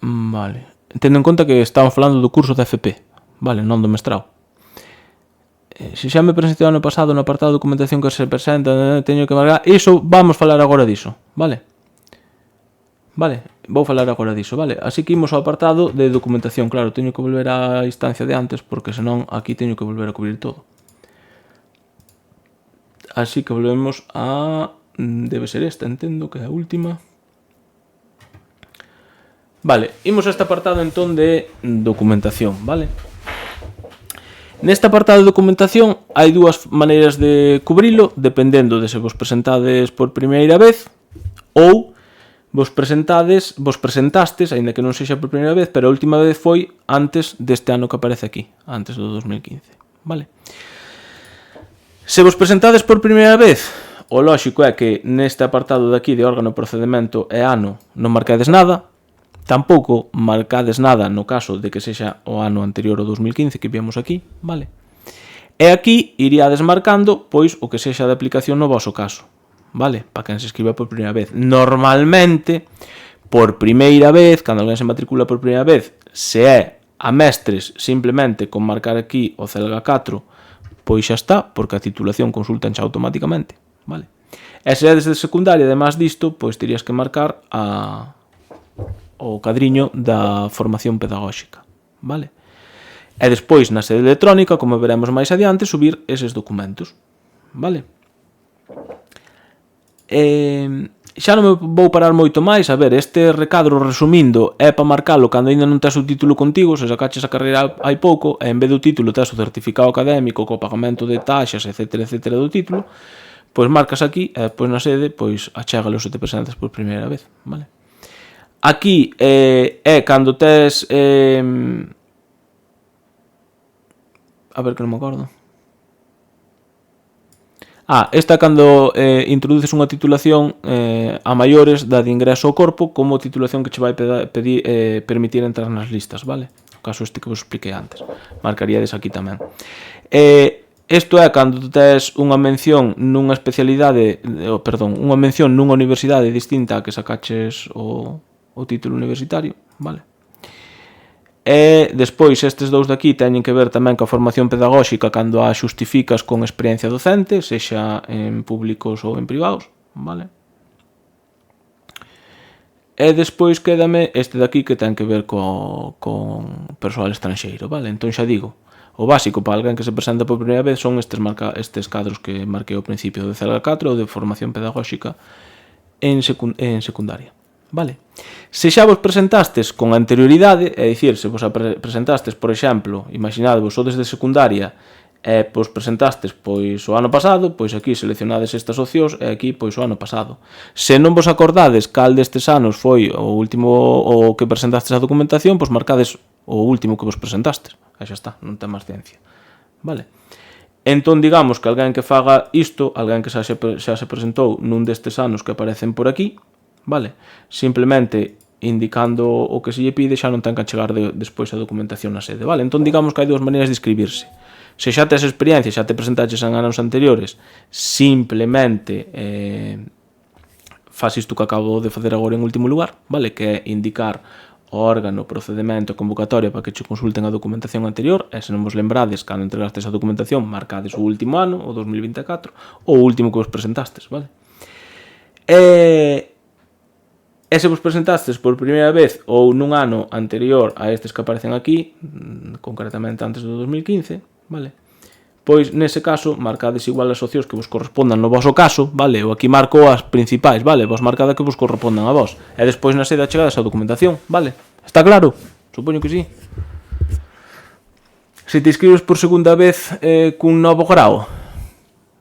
Vale, tendo en conta que estamos falando do curso de FP, vale, non do mestrado. Se xa me presentou ano pasado no apartado de documentación que se presenta, teño que marcar, iso vamos falar agora diso, vale? Vale, vou falar agora diso, vale? Así que imos ao apartado de documentación, claro, teño que volver á instancia de antes, porque senón aquí teño que volver a cubrir todo. Así que volvemos a... debe ser esta, entendo, que é a última. Vale, imos a este apartado entón de documentación, vale? Neste apartado de documentación hai dúas maneiras de cubrilo, dependendo de se vos presentades por primeira vez ou vos presentastes, aínda que non sexa por primeira vez, pero a última vez foi antes deste ano que aparece aquí, antes do 2015, vale? Se vos presentades por primeira vez, o lóxico é que neste apartado de aquí de órgano, procedimento e ano non marcades nada, tampouco marcades nada no caso de que sexa o ano anterior ao 2015 que vimos aquí, vale? E aquí iríades marcando, pois, o que sexa de aplicación no voso caso, vale? Para quen se escriba por primeira vez. Normalmente, por primeira vez, cando alguén se matricula por primeira vez, se é a mestres simplemente con marcar aquí o Celga 4, pois xa está, porque a titulación consultan xa automáticamente, vale? E se é desde secundaria, además disto, pois terías que marcar o cadriño da formación pedagóxica, vale? E despois, na sede electrónica, como veremos máis adiante, subir eses documentos, vale? Xa non me vou parar moito máis. A ver, este recadro, resumindo, é para marcalo cando ainda non tes o título contigo. Se sacaches a carreira hai pouco, e en vez do título tes o certificado académico co pagamento de taxas, etc, etc do título, pois marcas aquí e depois na sede pois achégalo se te presentas por primeira vez, vale? Aquí é cando tes a ver que non me acordo. Esta é cando introduces unha titulación a maiores da de ingreso ao corpo como titulación que che vai permitir entrar nas listas, vale? O caso este que vos expliquei antes. Marcaríades aquí tamén. Isto é cando tes unha mención nunha especialidade, unha mención nunha universidade distinta a que sacaches o título universitario, vale? E despois estes dous de aquí teñen que ver tamén coa formación pedagóxica cando a xustificas con experiencia docente, sexa en públicos ou en privados, vale? E despois quédame este de aquí que ten que ver con persoal estranxeiro, vale? Entón xa digo, o básico para alguén que se presenta por primeira vez son estes cadros que marquei ao principio de Celga 4 ou de formación pedagóxica en secundaria, vale? Se xa vos presentastes con anterioridade, é dicir, se vos presentastes, por exemplo, imaginadvos, ou desde secundaria, e vos presentastes pois o ano pasado, pois aquí seleccionades estas opcións e aquí pois o ano pasado. Se non vos acordades cal destes anos foi o último o que presentaste a documentación, pois marcades o último que vos presentastes. E xa está, non ten máis ciencia, vale? Entón, digamos que alguén que faga isto, alguén que xa se presentou nun destes anos que aparecen por aquí, vale? Simplemente indicando o que se lle pide xa non ten que achegar despois a documentación na sede, vale? Entón digamos que hai dúas maneiras de inscribirse. Se xa tes experiencia, xa te presentaches en anos anteriores, simplemente faz isto que acabo de facer agora en último lugar, vale? Que é indicar o órgano, procedimento e convocatoria para que che consulten a documentación anterior, e se non vos lembrades cando entregastes a documentación, marcades o último ano, o 2024, ou o último que vos presentastes, vale? E se vos presentastes por primeira vez ou nun ano anterior a estes que aparecen aquí, concretamente antes do 2015, vale? Pois nese caso marcades igual as opcións que vos correspondan no voso caso, vale? Ou aquí marco as principais, vale? Vos marcada que vos correspondan a vos. E despois na sede achegades a documentación, vale? Está claro? Supoño que sí. Se te inscribes por segunda vez cun novo grao,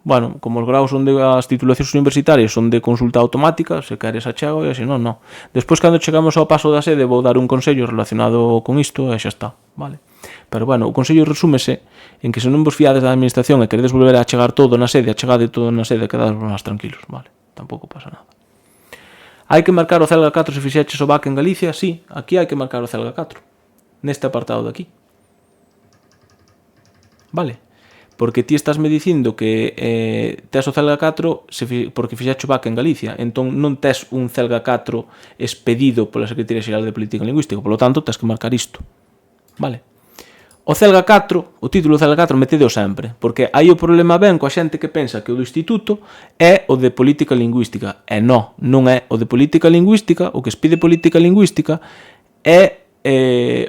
bueno, como os graus son as titulacións universitarias son de consulta automática, se queres achego e se non, non. Despois, cando chegamos ao paso da sede, vou dar un consello relacionado con isto e xa está, vale? Pero, bueno, o consello resúmese en que se non vos fiades da administración e queredes volver a chegar todo na sede, achegade todo na sede e quedades máis tranquilos, vale? Tampouco pasa nada. Hai que marcar o Celga 4 se fixeches o BAC en Galicia? Sí, aquí hai que marcar o Celga 4, neste apartado de aquí, vale? Porque ti estás me dicindo que tes o Celga 4 porque fixaste o BAC en Galicia, entón non tes un Celga 4 expedido pola Secretaría Xeral de Política Lingüística, polo tanto, tes que marcar isto, vale? O Celga 4, o título Celga 4 metedeo sempre, porque aí o problema ven coa xente que pensa que o do instituto é o de Política Lingüística, e non é o de Política Lingüística. O que expide Política Lingüística é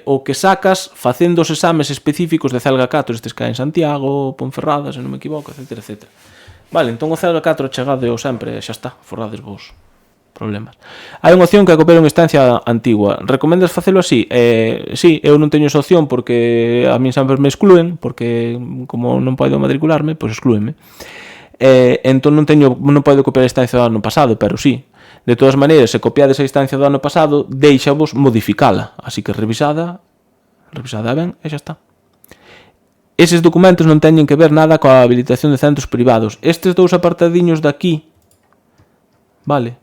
o que sacas facendo os exames específicos de Celga 4, estes que hai en Santiago, Ponferrada, se non me equivoco, etc, etc. Vale, entón o Celga 4 chegadeo sempre, xa está, forrades vos problemas. Hai unha opción que é copiar unha instancia antigua. Recomendas facelo así? Sí, eu non teño esa opción porque a min sempre me excluen, porque como non podo matricularme, pois exclúenme. Entón non podo copiar a instancia do ano pasado, pero sí. De todas maneiras, se copiades a instancia do ano pasado, deixavos modificala. Así que revisada ben e xa está. Eses documentos non teñen que ver nada coa habilitación de centros privados. Estes dous apartadiños de aquí, vale,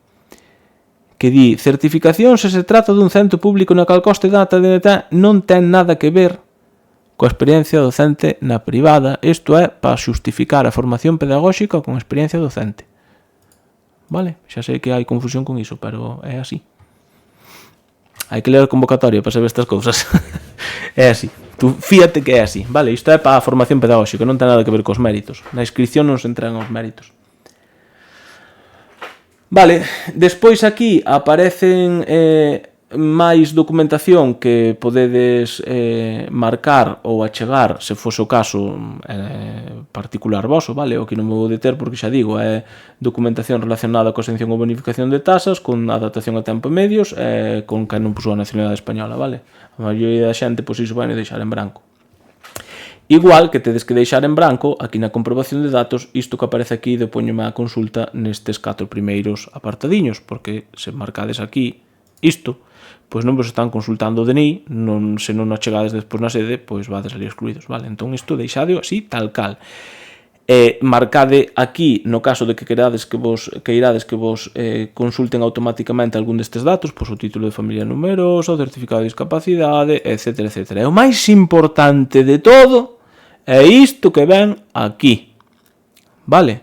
que di certificación se se trata dun centro público na cal coste data non ten nada que ver coa experiencia docente na privada. Isto é para xustificar a formación pedagóxica con experiencia docente. Vale? Xa sei que hai confusión con iso, pero é así. Hai que ler a convocatoria para saber estas cousas. É así. Tú fíate que é así. Vale? Isto é para a formación pedagóxica, non ten nada que ver cos méritos. Na inscripción non se entran os méritos. Vale, despois aquí aparecen máis documentación que podedes marcar ou achegar, se fose o caso particular voso, vale? O que non me vou deter porque xa digo, é documentación relacionada coa exención ou bonificación de tasas, con adaptación a tempo e medios, con que non puso a nacionalidade española, vale? A maioría da xente, pois iso vai deixar en branco. Igual que tedes que deixar en branco, aquí na comprobación de datos, isto que aparece aquí de poñome a consulta nestes 4 primeiros apartadiños, porque se marcades aquí isto, pois non vos están consultando o DNI, se non o chegades despois na sede, pois vades ali excluídos, vale? Entón isto deixadeo así, tal cal. Marcade aquí, no caso de que queirades que vos consulten automáticamente algún destes datos, pois o título de familia numerosa, o certificado de discapacidade, etc, etc. E o máis importante de todo é isto que ven aquí, vale?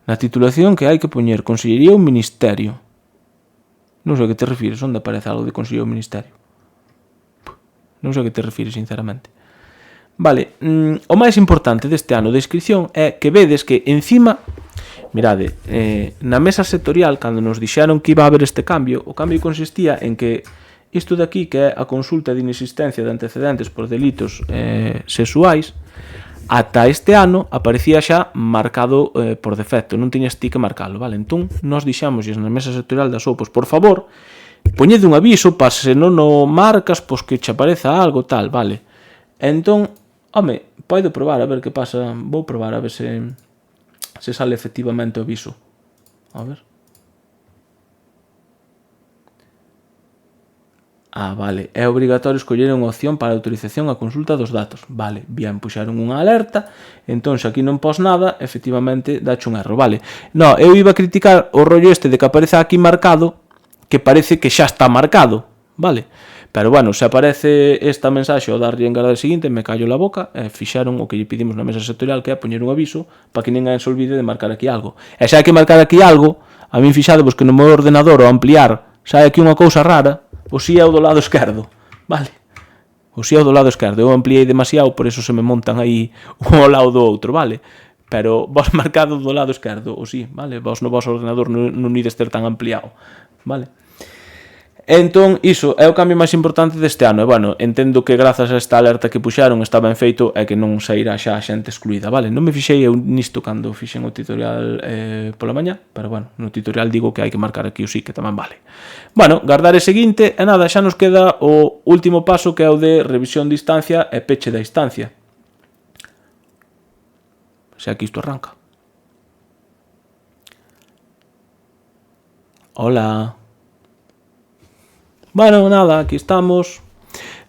Na titulación que hai que poñer Consellería ou Ministerio. Non sei a que te refires, onde aparece algo de Consellería ou Ministerio. Non sei a que te refires, sinceramente. Vale, o máis importante deste ano de inscripción é que vedes que encima, mirade, na mesa sectorial, cando nos dixeron que iba a haber este cambio, o cambio consistía en que isto de aquí, que é a consulta de inexistencia de antecedentes por delitos sexuais, ata este ano aparecía xa marcado por defecto, non tiñas ti que marcalo, vale? Entón, nós dixámosles na mesa sectorial das OPOS, por favor, poñede un aviso para se non o marcas, pois que che apareza algo, tal, vale? Entón, home, podo probar a ver que pasa, vou probar a ver se sale efectivamente o aviso. A ver. Vale, é obrigatorio escoller unha opción para a autorización a consulta dos datos. Vale, bien, puxaron unha alerta, entón se aquí non pos nada, efectivamente, dache un erro, vale. No, eu iba a criticar o rollo este de que aparece aquí marcado, que parece que xa está marcado, vale. Pero bueno, se aparece esta mensaxe ao darlle engardar seguinte, me callo la boca, fixaron o que lle pedimos na mesa sectorial, que é poñer un aviso para que ninguén se olvide de marcar aquí algo. E xa hai que marcar aquí algo, a min fixadevos que no meu ordenador ao ampliar sai aquí unha cousa rara, o si é o do lado esquerdo, vale? O si é o do lado esquerdo, eu ampliei demasiado, por eso se me montan aí un ao lado do outro, vale? Pero vos marcado do lado esquerdo, o si, vale? Vos no vosso ordenador non ides ter tan ampliado, vale? Entón, iso é o cambio máis importante deste ano. E, bueno, entendo que grazas a esta alerta que puxaron está ben feito e que non sairá xa a xente excluída, vale? Non me fixei eu nisto cando fixen o tutorial pola mañá, pero, bueno, no tutorial digo que hai que marcar aquí o sí, que tamén vale. Bueno, guardar e seguinte, e nada, xa nos queda o último paso, que é o de revisión de instancia e peche da instancia. Se aquí isto arranca. Hola. Bueno, nada, aquí estamos.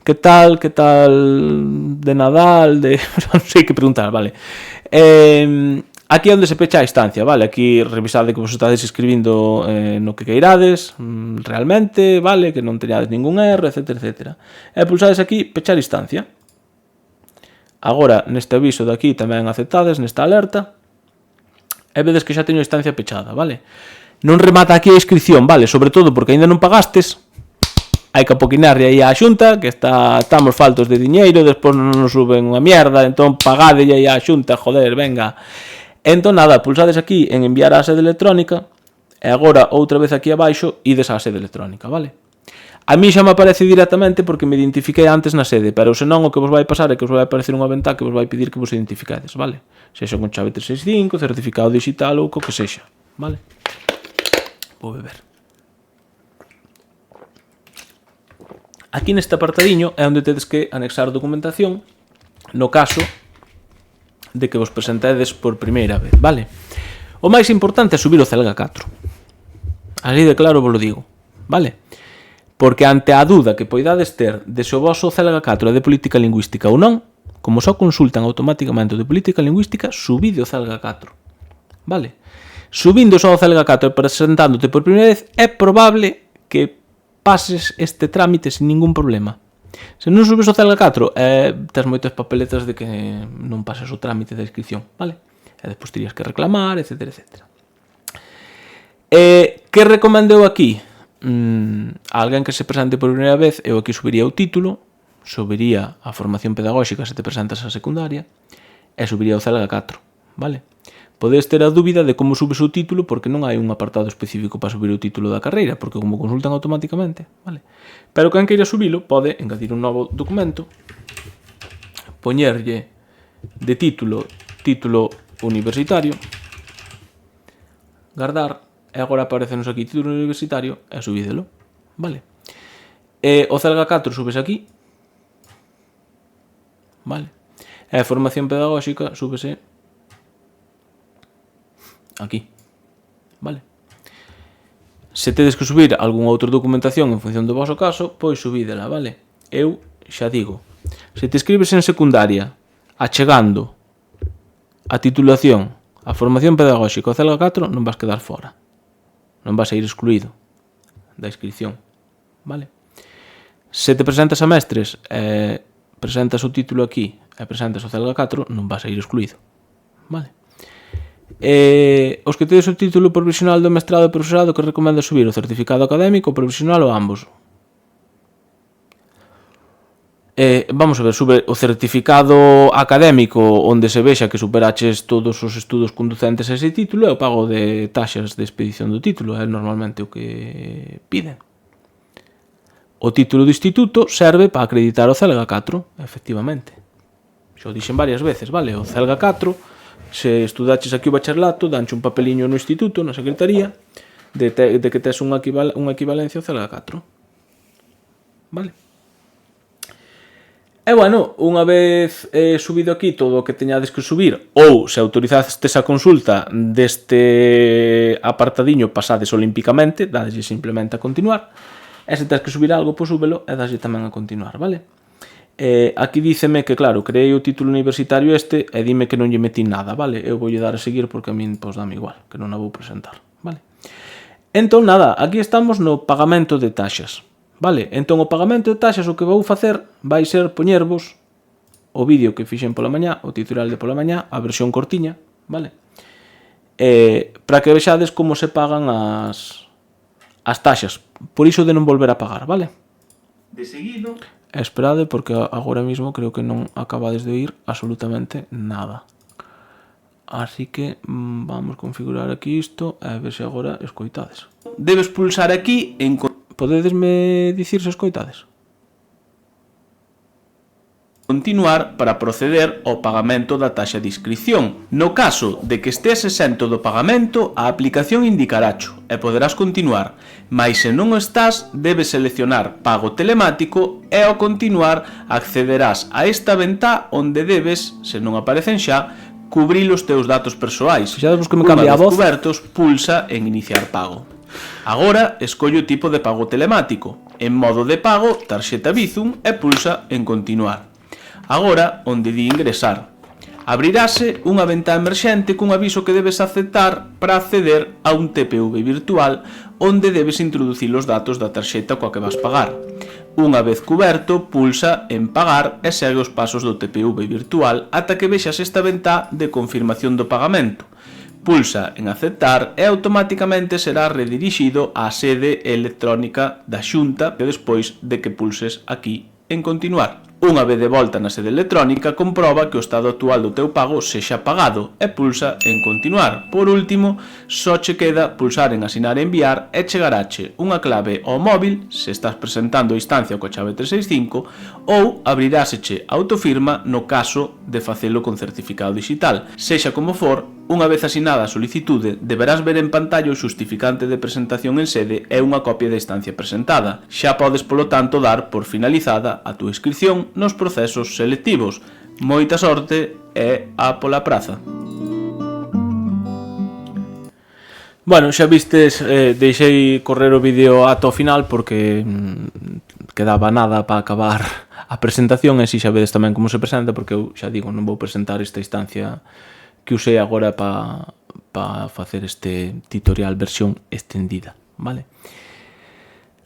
Que tal de Nadal, non sei que preguntar, vale. Aquí é onde se pecha a instancia, vale. Aquí revisade que vos estades escribindo no que queirades, realmente, vale, que non teñades ningún erro, etc, etc. E pulsades aquí, pechar instancia. Agora, neste aviso de aquí tamén aceptades, nesta alerta, e vedes que xa teño a instancia pechada, vale. Non remata aquí a inscripción, vale, sobre todo porque ainda non pagastes, hai que apoquinarlle aí á xunta, que estamos faltos de diñeiro, despois non nos suben unha mierda, entón pagadelle aí á xunta, joder, venga. Entón, nada, pulsades aquí en enviar á sede electrónica, e agora, outra vez aquí abaixo, ides á sede electrónica, vale? A mí xa me aparece directamente porque me identifiquei antes na sede, pero senón o que vos vai pasar é que vos vai aparecer unha ventá que vos vai pedir que vos identificades, vale? Sexa con chave 365, certificado digital ou co que sexa, vale? Vou beber. Aquí neste apartadiño é onde tedes que anexar documentación no caso de que vos presentedes por primeira vez, vale? O máis importante é subir o Celga 4. Así de claro vos lo digo, vale? Porque ante a dúda que poidades ter de se o voso CELGA 4 é de política lingüística ou non, como só consultan automáticamente o de política lingüística, subide o CELGA 4, vale? Subindo só o CELGA 4 e presentándote por primeira vez, é probable que pases este trámite sin ningún problema. Se non subes o CELGA 4, tes moitas papeletas de que non pases o trámite da inscripción, vale? E despois terías que reclamar, etc, etc. Que recomendou aquí? A alguén que se presente por primeira vez, eu aquí subiría o título, subiría a formación pedagóxica se te presentas a secundaria, e subiría o CELGA 4, vale? Podes ter a dúbida de como subes o título porque non hai un apartado específico para subir o título da carreira, porque como consultan automáticamente, vale? Pero quen queira subilo pode engadir un novo documento, poñerlle de título universitario, guardar, e agora aparecenos aquí título universitario e subídelo, vale? O CELGA 4 subes aquí, vale? E a formación pedagóxica súbese aquí, vale? Se tedes que subir algunha outra documentación en función do voso caso, pois subídela, vale? Eu xa digo, se te escribes en secundaria achegando a titulación, a formación pedagóxica o CELGA 4, non vas quedar fora, non vas a ir excluído da inscripción, vale? Se te presentas a mestres e presentas o título aquí e presentas o CELGA 4, non vas a ir excluído, vale? Os que tedes o título provisional do mestrado e profesorado, que recomenda subir o certificado académico, o provisional ou ambos? Vamos a ver, sube o certificado académico onde se vexa que superaches todos os estudos conducentes a ese título e o pago de taxas de expedición do título, é normalmente o que piden. O título do instituto serve para acreditar o CELGA 4, efectivamente. Xa o dixen varias veces, vale? O CELGA 4, se estudaches aquí o bacharelato, danche un papeliño no instituto, na secretaría, de que tes unha equivalencia ao CELGA 4. Vale? E bueno, unha vez subido aquí todo o que teñades que subir, ou se autorizastes a consulta deste apartadiño pasades olímpicamente, dadeslle simplemente a continuar, e se tens que subir algo, pois súbelo e daslle tamén a continuar, vale? Aquí díceme que, claro, creei o título universitario este e dime que non lle metí nada, vale? Eu voulle dar a seguir porque a min, pois, dame igual, que non a vou presentar, vale? Entón, nada, aquí estamos no pagamento de taxas. Vale, entón o pagamento de taxas o que vou facer vai ser poñervos o vídeo que fixen pola mañá, o tutorial de pola mañá, a versión cortiña, vale? Para que vexades como se pagan as taxas, por iso de non volver a pagar, vale? De seguido. Esperade porque agora mesmo creo que non acabades de oír absolutamente nada. Así que vamos configurar aquí isto e a ver se agora escoitades. Debes pulsar aquí en... Podedesme dicir se escoitades? Continuar para proceder ao pagamento da taxa de inscripción. No caso de que estés exento do pagamento, a aplicación indicaracho e poderás continuar, mais se non o estás, debes seleccionar pago telemático e ao continuar accederás a esta ventá onde debes, se non aparecen xa, cubrir os teus datos persoais. Xa debes que me cambie a voz. Unha vez cubertos, pulsa en iniciar pago. Agora, escolle o tipo de pago telemático. En modo de pago, tarxeta Bizum e pulsa en continuar. Agora, onde di ingresar. Abrirase unha ventá emerxente cun aviso que debes aceptar para acceder a un TPV virtual onde debes introducir os datos da tarxeta coa que vas pagar. Unha vez cuberto, pulsa en pagar e segue os pasos do TPV virtual ata que vexas esta ventá de confirmación do pagamento. Pulsa en aceptar e automáticamente será redirixido á sede electrónica da Xunta e despois de que pulses aquí en continuar. Unha vez de volta na sede electrónica, comproba que o estado actual do teu pago sexa pagado e pulsa en continuar. Por último, só che queda pulsar en asinar e enviar e chegarache unha clave ao móvil, se estás presentando a instancia coa chave 365, ou abriráseche autofirma no caso de facelo con certificado digital. Sexa como for, unha vez asinada a solicitude, deberás ver en pantalla o xustificante de presentación en sede e unha copia da instancia presentada. Xa podes, polo tanto, dar por finalizada a túa inscripción nos procesos selectivos. Moita sorte e a pola praza. Bueno, xa vistes, deixei correr o vídeo ata o final porque quedaba nada para acabar a presentación e si xa vedes tamén como se presenta, porque eu xa digo, non vou presentar esta instancia que usei agora para facer este tutorial versión extendida, vale?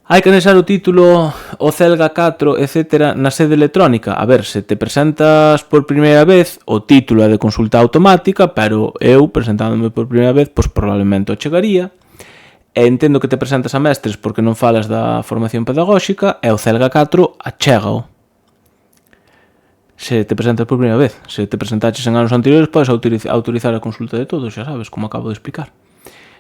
Hai que anexar o título, o Celga 4, etc. na sede electrónica. A ver, se te presentas por primeira vez, o título é de consulta automática, pero eu, presentándome por primeira vez, pois probablemente o chegaría. E entendo que te presentas a mestres porque non falas da formación pedagóxica, e o Celga 4 achégao. Se te presentas por primeira vez. Se te presentaches en anos anteriores, podes autorizar a consulta de todos, xa sabes, como acabo de explicar.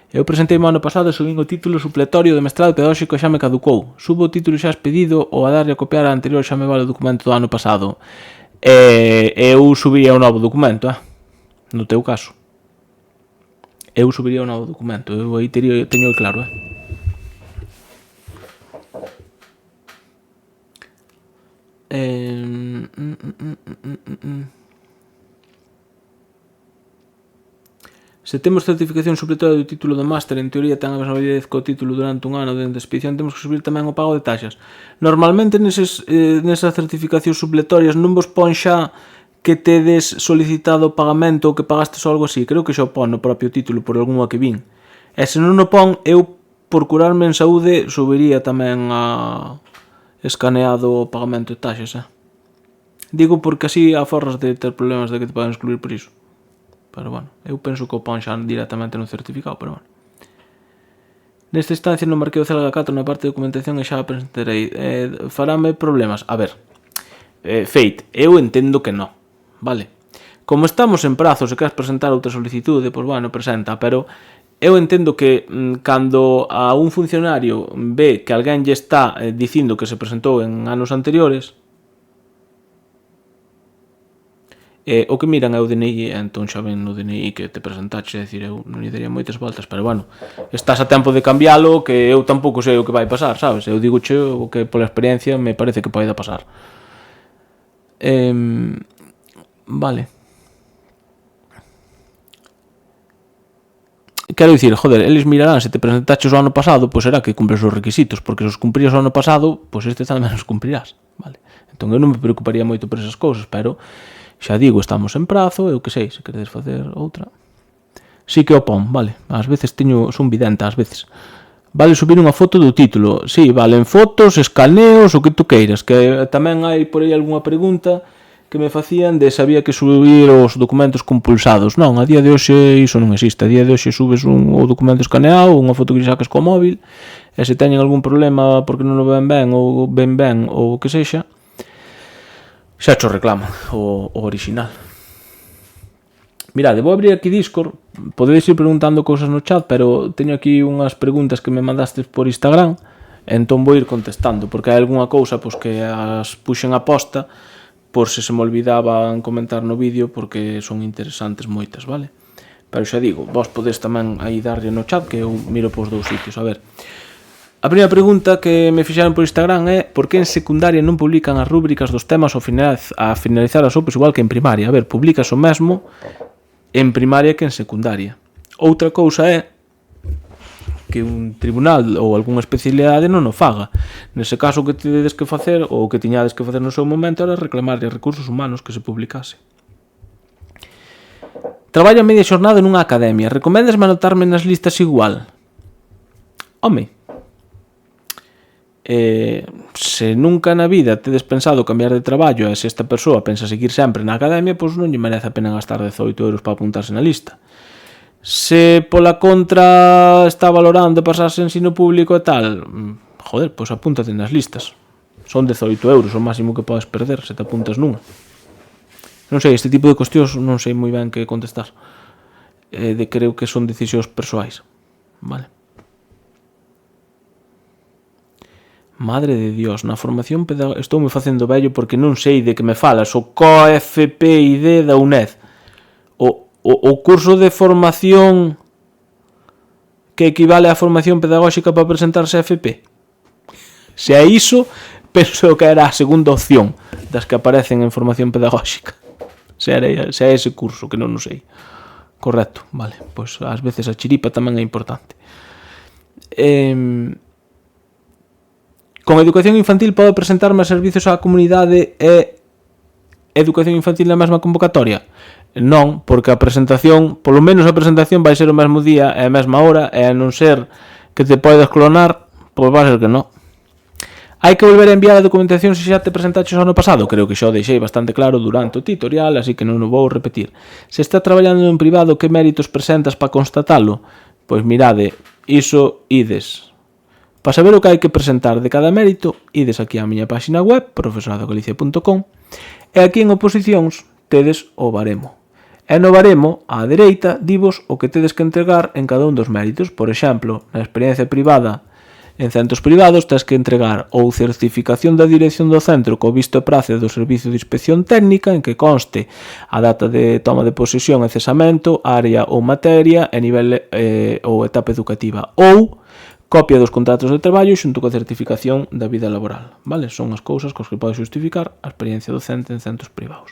Eu presentei o ano pasado e subín o título supletorio de mestrado pedagóxico xa me caducou. Subo o título xa expedido ou a darlle a copiar a anterior xa me vale o documento do ano pasado. Eu subiría o novo documento, no teu caso. Eu subiría o novo documento, eu aí teño claro, Se temos certificación supletoria do título do máster, en teoría ten a mesma validez co título durante un ano de expedición, temos que subir tamén o pago de taxas. Normalmente nesas certificacións supletorias non vos pon xa que tedes solicitado o pagamento ou que pagastes ou algo así. Creo que xa o pon no propio título por algunha que vin. E se non o pon, eu por curarme en saúde subiría tamén a escaneado o pagamento de taxas. Digo porque así aforras de ter problemas de que te poden excluir por iso. Pero bueno, eu penso que o pon xa directamente no certificado, pero bueno. Nesta instancia non marquei o Celga 4 na parte de documentación e xa a presentarei. Farame problemas? A ver, Fate, eu entendo que non, vale? Como estamos en prazo, se queres presentar outra solicitude, pois bueno, presenta, pero eu entendo que cando a un funcionario ve que alguén lle está dicindo que se presentou en anos anteriores, o que miran é o DNI, entón xa ven no DNI que te presentaxe, é dicir, eu non lle daría moitas voltas, pero bueno, estás a tempo de cambiálo, que eu tampouco sei o que vai pasar, sabes? Eu digo che o que pola experiencia me parece que pode pasar. Vale. Quero dicir, joder, eles mirarán se te presentaches o ano pasado, pois será que cumpres os requisitos, porque se os cumprías o ano pasado, pois este tamén os cumprirás, vale? Entón eu non me preocuparía moito por esas cousas, pero xa digo, estamos en prazo, eu que sei, se queredes facer outra. Sí que o pon, vale, ás veces son vidente, ás veces. Vale subir unha foto do título, sí, valen fotos, escaneos, o que tú queiras, que tamén hai por aí algunha pregunta que me facían de se había que subir os documentos compulsados. Non, a día de hoxe iso non existe, a día de hoxe subes o documento escaneado, unha foto que sacas co móvil, e se teñen algún problema porque non o ven ben, ou o que sexa, xa cho reclaman o original. Mirade, vou abrir aquí Discord, podedes ir preguntando cousas no chat, pero teño aquí unhas preguntas que me mandastes por Instagram, entón vou ir contestando, porque hai algunha cousa pois, que as puxen a posta por se me olvidaban comentar no vídeo, porque son interesantes moitas, vale? Pero xa digo, vos podedes tamén aí darlle no chat, que eu miro pos dous sitios, a ver. A primeira pregunta que me fixaron por Instagram é por que en secundaria non publican as rúbricas dos temas ao finalizar as OPEs igual que en primaria. A ver, publicas o mesmo en primaria que en secundaria. Outra cousa é que un tribunal ou algunha especialidade non o faga. Nese caso, o que tedes que facer, ou o que tiñades que facer no seu momento, era reclamarlle a Recursos Humanos que se publicase. Traballo a media xornada nunha academia. Recoméndasme anotarme nas listas igual? Home, se nunca na vida tedes pensado cambiar de traballo e se esta persoa pensa seguir sempre na academia, pois non lle merece a pena gastar 18 euros para apuntarse na lista. Se pola contra está valorando pasarse ensino público e tal, joder, pois apúntate nas listas. Son 18 euros o máximo que podes perder se te apuntas nunha. Non sei, este tipo de cuestións non sei moi ben que contestar. Creo que son decisións persoais. Vale. Madre de Dios, na formación pedagógica estou me facendo vello porque non sei de que me falas. O COFPID da UNED, o curso de formación que equivale á formación pedagóxica para presentarse a FP. Se é iso, penso que era a segunda opción das que aparecen en formación pedagóxica. Se é ese curso, que non o sei. Correcto, vale. Pois ás veces a chiripa tamén é importante. Con educación infantil podo presentar máis servizos á comunidade e educación infantil na mesma convocatoria? Non, porque a presentación, polo menos a presentación vai ser o mesmo día e a mesma hora, e a non ser que te podes clonar, pois vai ser que non. Hai que volver a enviar a documentación se xa te presentaches o ano pasado? Creo que xa o deixei bastante claro durante o tutorial, así que non o vou repetir. Se está traballando en privado, que méritos presentas para constatalo? Pois mirade, iso ides. Para saber o que hai que presentar de cada mérito, ides aquí á miña página web, profesoradogalicia.com, e aquí en oposicións tedes o baremo. E no baremo, á dereita, divos o que tedes que entregar en cada un dos méritos. Por exemplo, na experiencia privada, en centros privados, tens que entregar ou certificación da dirección do centro co visto e prace do Servicio de Inspección Técnica, en que conste a data de toma de posesión e cesamento, área ou materia, e nivel ou etapa educativa, ou copia dos contratos de traballo xunto coa certificación da vida laboral. Vale? Son as cousas cos que podes justificar a experiencia docente en centros privados.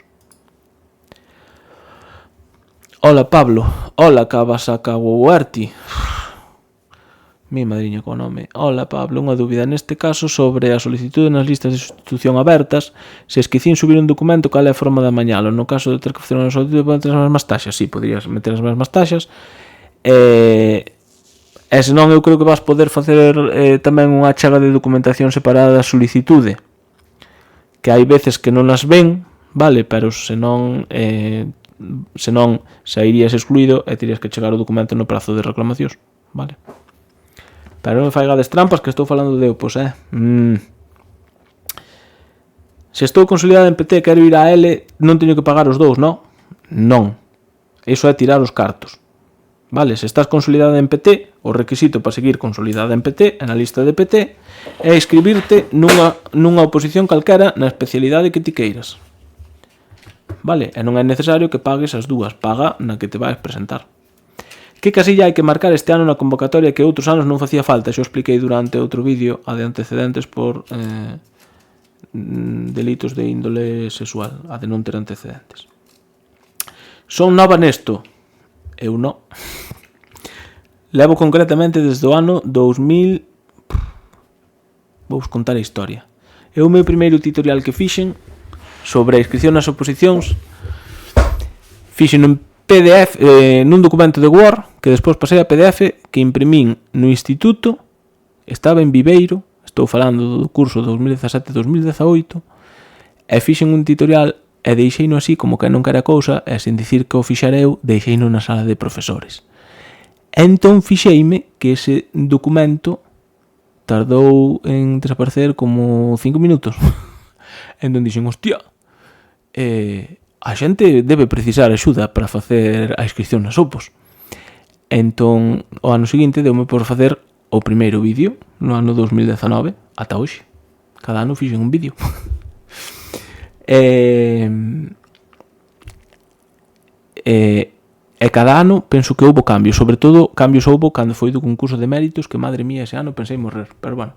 Hola Pablo, hola Kabasakawa-Huerti. Mi madriña co nome. Hola Pablo, unha dúbida neste caso sobre a solicitude nas listas de sustitución abertas. Se esquecín subir un documento, cal é a forma de amañalo? No caso de ter que facer unha solicitud, poden ter as mesmas taxas? Sí, podrías meter as mesmas taxas. E senón eu creo que vas poder facer tamén unha achega de documentación separada da solicitude, que hai veces que non as ven, vale, pero senón sairías excluído e terías que chegar o documento no prazo de reclamacións, vale? Pero non me faigades trampas, que estou falando de eu, pois Se estou consolidado en PT e quero ir a L, non teño que pagar os dous, non? Non. Iso é tirar os cartos. Vale, se estás consolidado en PT, o requisito para seguir consolidada en PT, na lista de PT, é inscribirte nunha oposición calquera na especialidade que ti queiras. Vale, e non é necesario que pagues as dúas, paga na que te vais presentar. Que casilla hai que marcar este ano na convocatoria que outros anos non facía falta? Xo expliquei durante outro vídeo a de antecedentes por delitos de índole sexual, a de non ter antecedentes. Son nova nesto. Eu non. Levo concretamente desde o ano 2000. Vou contar a historia. É o meu primeiro tutorial que fixen sobre a inscripción nas oposicións. Fixen en PDF, nun documento de Word, que despois pasei a PDF, que imprimín no instituto. Estaba en Viveiro, estou falando do curso 2017-2018, e fixen un tutorial e deixeino así como que non quera cousa, e sen dicir que o fixera eu, deixeino na sala de profesores. Entón fixeime que ese documento tardou en desaparecer como 5 minutos. Entón dixen, hostia, a xente debe precisar axuda para facer a inscripción nas opos. Entón, o ano seguinte deume por facer o primeiro vídeo no ano 2019 ata hoxe. Cada ano fixen un vídeo. E cada ano penso que houbo cambios, sobre todo cambios houbo cando foi do concurso de méritos, que madre mía, ese ano pensei morrer, pero bueno.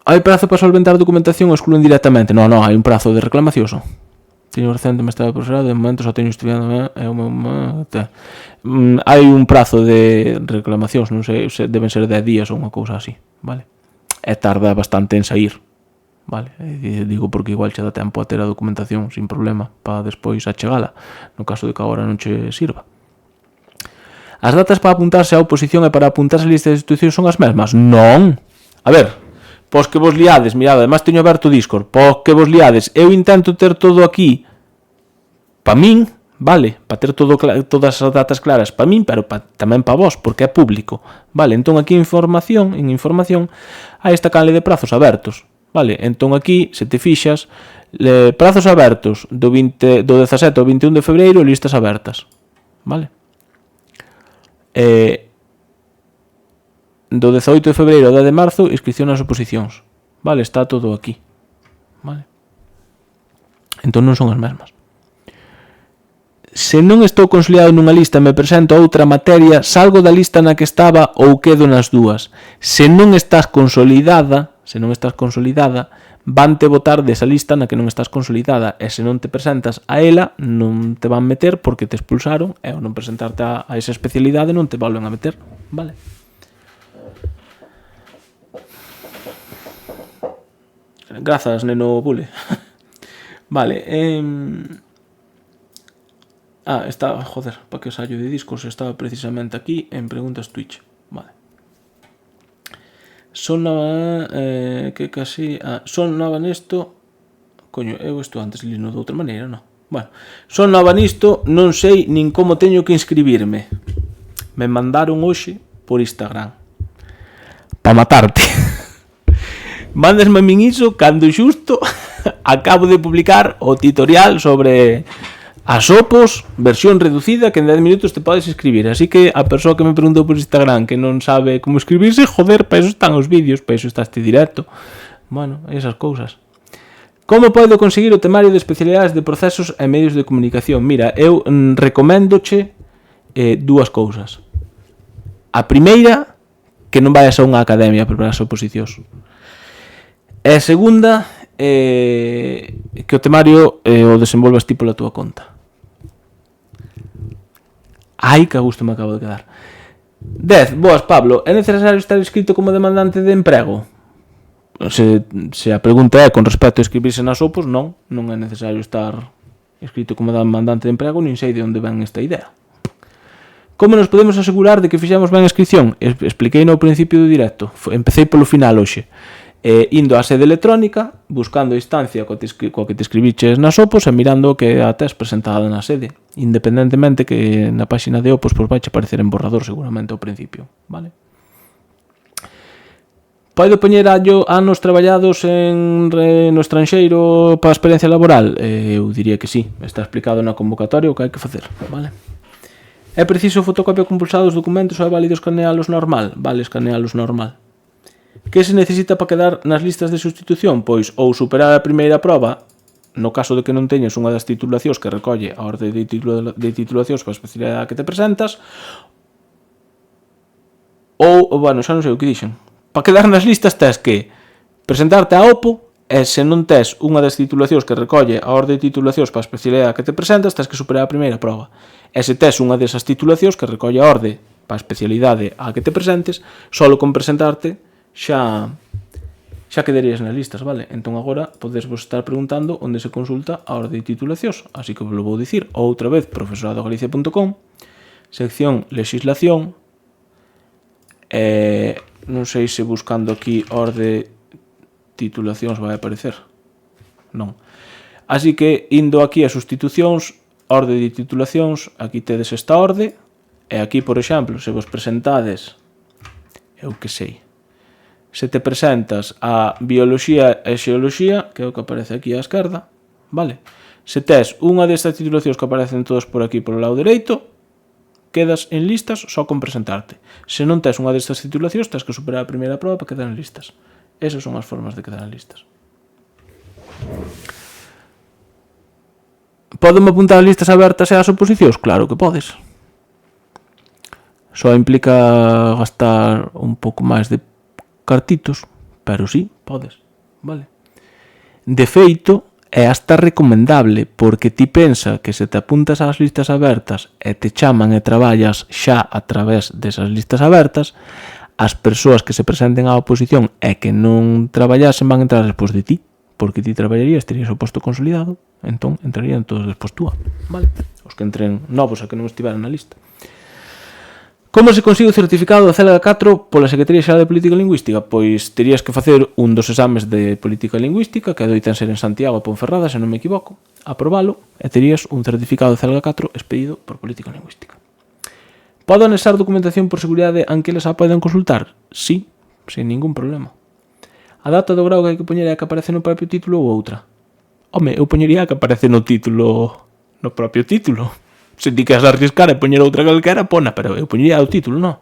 Hai prazo para solventar documentación ou excluen directamente? Non, hai un prazo de reclamación só. Teño recente me estaba profesorado, de momento só teño estudiando hai un prazo de reclamacións, non sei, deben ser 10 días ou unha cousa así, vale? E tarda bastante en sair, vale? Digo porque igual che dá tempo a ter a documentación sin problema para despois achegala, no caso de que agora non che sirva. As datas para apuntarse á oposición e para apuntarse á lista de institucións son as mesmas? Non! A ver, pois que vos liades, mirad, además teño aberto o Discord, pois que vos liades, eu intento ter todo aquí pa min, vale, para ter todas as datas claras para min, pero tamén para vos, porque é público, vale, entón aquí en información hai esta canle de prazos abertos, vale, entón aquí, se te fixas, prazos abertos do 17 ao 21 de febreiro, listas abertas, vale, do 18 de febreiro ao 10 de marzo, inscripción nas oposicións, vale, está todo aquí, vale, entón non son as mesmas. Se non estou consolidado nunha lista e me presento a outra materia, salgo da lista na que estaba ou quedo nas dúas. Se non estás consolidada, vante botar desa lista na que non estás consolidada, e se non te presentas a ela non te van meter porque te expulsaron, e ao non presentarte a esa especialidade non te volven a meter, vale? Grazas, neno bule. Vale, joder, para que sallo de discos, estaba precisamente aquí en preguntas Twitch, vale. Sonaba sonaba nisto. Coño, eu isto antes lino de outra maneira, non? Bueno, sonaba nisto, non sei nin como teño que inscribirme. Me mandaron hoxe por Instagram. Pa matarte. Mándasme a min iso cando xusto acabo de publicar o tutorial sobre as opos, versión reducida, que en 10 minutos te podes inscribir. Así que a persoa que me preguntou por Instagram que non sabe como inscribirse, joder, para eso están os vídeos, para eso está este directo. Bueno, esas cousas. Como podo conseguir o temario de especialidades de procesos e medios de comunicación? Mira, eu recoméndoche dúas cousas. A primeira, que non vayas a unha academia a preparar as oposicións. E a segunda, que o temario o desenvolvas ti pola túa conta. Ai, que a gusto me acabo de quedar. 10. Boas, Pablo. É necesario estar inscrito como demandante de emprego? Se a pregunta é con respecto a inscribirse nas opos, non é necesario estar inscrito como demandante de emprego, nin sei de onde ven esta idea. Como nos podemos asegurar de que fixemos ben a inscripción? Expliquei no principio do directo. Empecé polo final hoxe. Indo á sede electrónica, buscando a instancia coa que te escribiches nas opos e mirando que a tes presentada na sede. Independentemente que na páxina de opos vai aparecer en borrador seguramente ao principio, vale? Podo poñer anos traballados no estranxeiro para a experiencia laboral? Eu diría que sí, está explicado na convocatoria o que hai que facer, vale? É preciso fotocopia compulsada dos documentos ou é válido escanealos normal? Vale, escanealos normal. Que se necesita para quedar nas listas de sustitución? Pois ou superar a primeira proba, no caso de que non teñas unha das titulacións que recolle a orde de titulacións para a especialidade que te presentas, ou, bueno, xa non sei o que dixen. Para quedar nas listas tes que presentarte a OPO, e se non tes unha das titulacións que recolle a orde de titulacións para a especialidade que te presentas, tes que superar a primeira proba. E se tes unha desas titulacións que recolle a orde para a especialidade a que te presentes, solo con presentarte xa quedarías nas listas, vale? Entón agora podes vos estar preguntando onde se consulta a orde de titulacións, así que vos lo vou dicir outra vez, profesoradogalicia.com, sección legislación, non sei se buscando aquí orde titulacións vai aparecer, non. Así que indo aquí a sustitucións, orde de titulacións, aquí tedes esta orde, e aquí, por exemplo, se vos presentades, eu que sei, se te presentas a Bioloxía e Xeoloxía, que é o que aparece aquí á esquerda, vale? Se tes unha destas titulacións que aparecen todas por aquí polo lado dereito, quedas en listas só con presentarte. Se non tes unha destas titulacións, tens que superar a primeira proba para quedar en listas. Esas son as formas de quedar en listas. Podeme apuntar a listas abertas e as oposicións? Claro que podes. Só implica gastar un pouco máis de cartitos, pero sí, podes, vale? De feito, é hasta recomendable, porque ti pensa que se te apuntas ás listas abertas e te chaman e traballas xa a través desas listas abertas, as persoas que se presenten á oposición e que non traballasen van entrar despois de ti, porque ti traballarías, terías o posto consolidado, entón entrarían todos despois túa, vale? Os que entren novos a que non estiveran na lista. Como se consigue o certificado da CELGA 4 pola Secretaría Xeral de Política Lingüística? Pois terías que facer un dos exames de Política Lingüística, que adoitan ser en Santiago e Ponferrada, se non me equivoco, aprobalo, e terías un certificado de CELGA 4 expedido por Política Lingüística. Podo anexar documentación por seguridade en que eles a poden consultar? Sí, sin ningún problema. A data do grau que hai que poñer é a que aparece no propio título ou outra? Home, eu poñería a que aparece no título, no propio título. Se ti queres arriscar e poñer outra calquera, pona, pero eu poñería o título, non?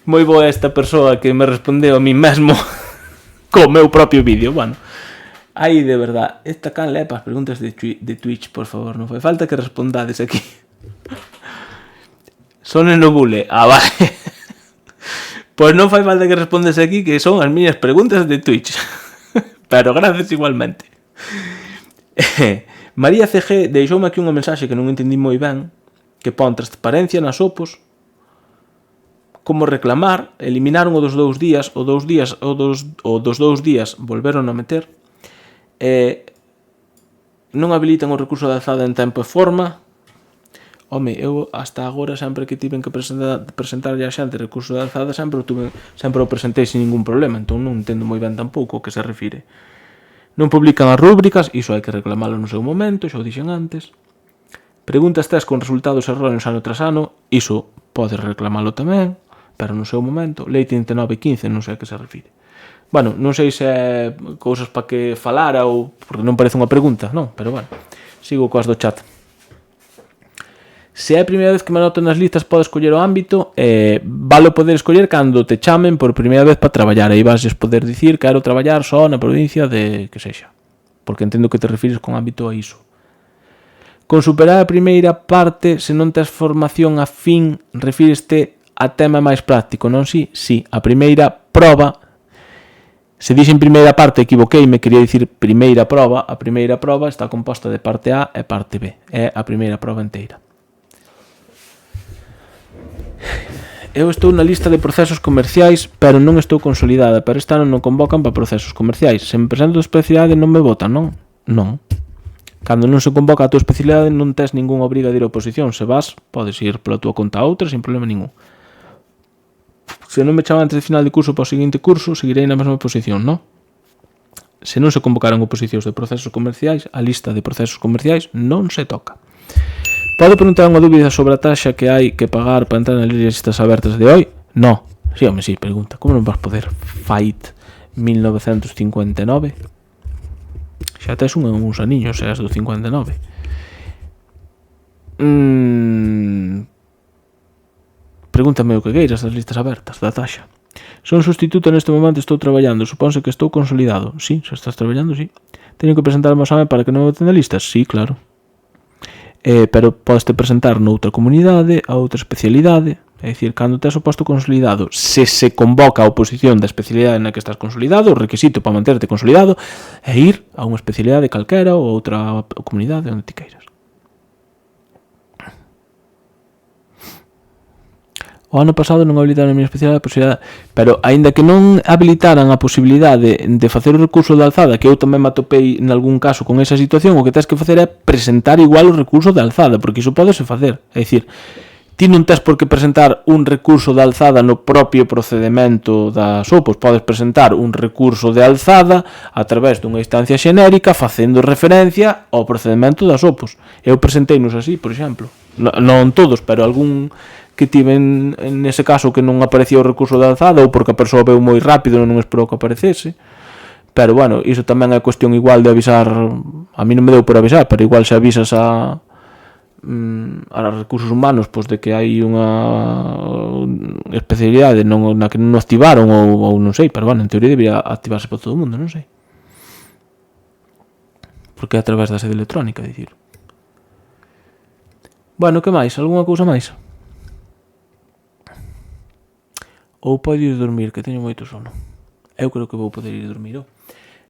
Moi boa esta persoa que me respondeu a mí mesmo co meu propio vídeo, bueno. Aí, de verdad, esta canle é para as preguntas de Twitch, por favor, non fai falta que respondades aquí. Sonen no bule. Vale. Pois non fai falta que respondes aquí, que son as miñas preguntas de Twitch. Pero gracias igualmente. María CG deixoume aquí unha mensaxe que non entendi moi ben, que pon transparencia nas opos, como reclamar, eliminaron o dos 2 días, o dos 2 días volveron a meter, non habilitan o recurso de alzada en tempo e forma. Home, eu hasta agora sempre que tiven que presentarlle a xente recurso de alzada sempre o presentei sin ningún problema, entón non entendo moi ben tampouco o que se refire. Non publican as rúbricas, iso hai que reclamalo no seu momento, xa o dixen antes. Preguntas test con resultados erróneos ano tras ano, iso podes reclamalo tamén, pero no seu momento. Lei 3915, non sei a que se refire. Bueno, non sei se é cousas para que falara ou porque non parece unha pregunta, non, pero bueno, sigo coas do chat. Se é a primeira vez que me anoto nas listas, podes escoller o ámbito, vale poder escoller cando te chamen por primeira vez para traballar. Aí vas poder dicir quero traballar só na provincia de que sexa, porque entendo que te refires con ámbito a iso. Con superar a primeira parte, se non tes formación afín, refíreste a tema máis práctico, non si? Si, a primeira proba, se dixen primeira parte, equivoqueime, quería dicir primeira proba. A primeira proba está composta de parte A e parte B, é a primeira proba inteira. Eu estou na lista de procesos comerciais, pero non estou consolidada, pero este ano non convocan para procesos comerciais. Se me presento de especialidade non me votan, non? Non. Cando non se convoca a tua especialidade non tes ningún obriga de ir a oposición. Se vas, podes ir pola tua conta a outra sin problema ningún. Se non me chaman antes de final de curso para o seguinte curso, seguirei na mesma posición, non? Se non se convocaran oposicións de procesos comerciais, a lista de procesos comerciais non se toca. Pode preguntar unha dúbida sobre a taxa que hai que pagar para entrar nas listas abertas de hoy? No. Sí, home, sí, pregunta. Como non vas poder? Fight 1959? Xa tes uns aniños, seas do 59. Pregúntame o que queiras das listas abertas, da taxa. Son sustituto neste momento, estou traballando. Suponse que estou consolidado. Sí, se estás traballando, sí. Teño que presentar o meu exame para que non me boten na lista? Sí, claro. Pero podes te presentar noutra comunidade, a outra especialidade, é dicir, cando tes o posto consolidado, se convoca a oposición da especialidade na que estás consolidado, o requisito para manterte consolidado é ir a unha especialidade calquera ou a outra comunidade onde ti queiras. O ano pasado non habilitaron a miña especialidade a posibilidade, pero aínda que non habilitaran a posibilidade de facer o recurso de alzada, que eu tamén me atopei en algún caso con esa situación, o que tens que facer é presentar igual o recurso de alzada, porque iso podese facer. É dicir, ti non tes por que presentar un recurso de alzada no propio procedimento das opos, podes presentar un recurso de alzada a través dunha instancia xenérica facendo referencia ao procedimento das opos. Eu presenteinos así, por exemplo. Non todos, pero algún que tiven nese caso que non aparecía o recurso de alzada ou porque a persoa veu moi rápido e non esperou que aparecese. Pero bueno, iso tamén é cuestión igual de avisar. A mí non me deu por avisar, pero igual se avisas a recursos humanos pois de que hai unha especialidade na que non activaron ou non sei, pero bueno, en teoría debería activarse para todo o mundo, non sei. Porque é a través da sede electrónica, dicir. Bueno, que máis? Algúna cousa máis? Ou pode ir dormir, que teño moito sono. Eu creo que vou poder ir dormir,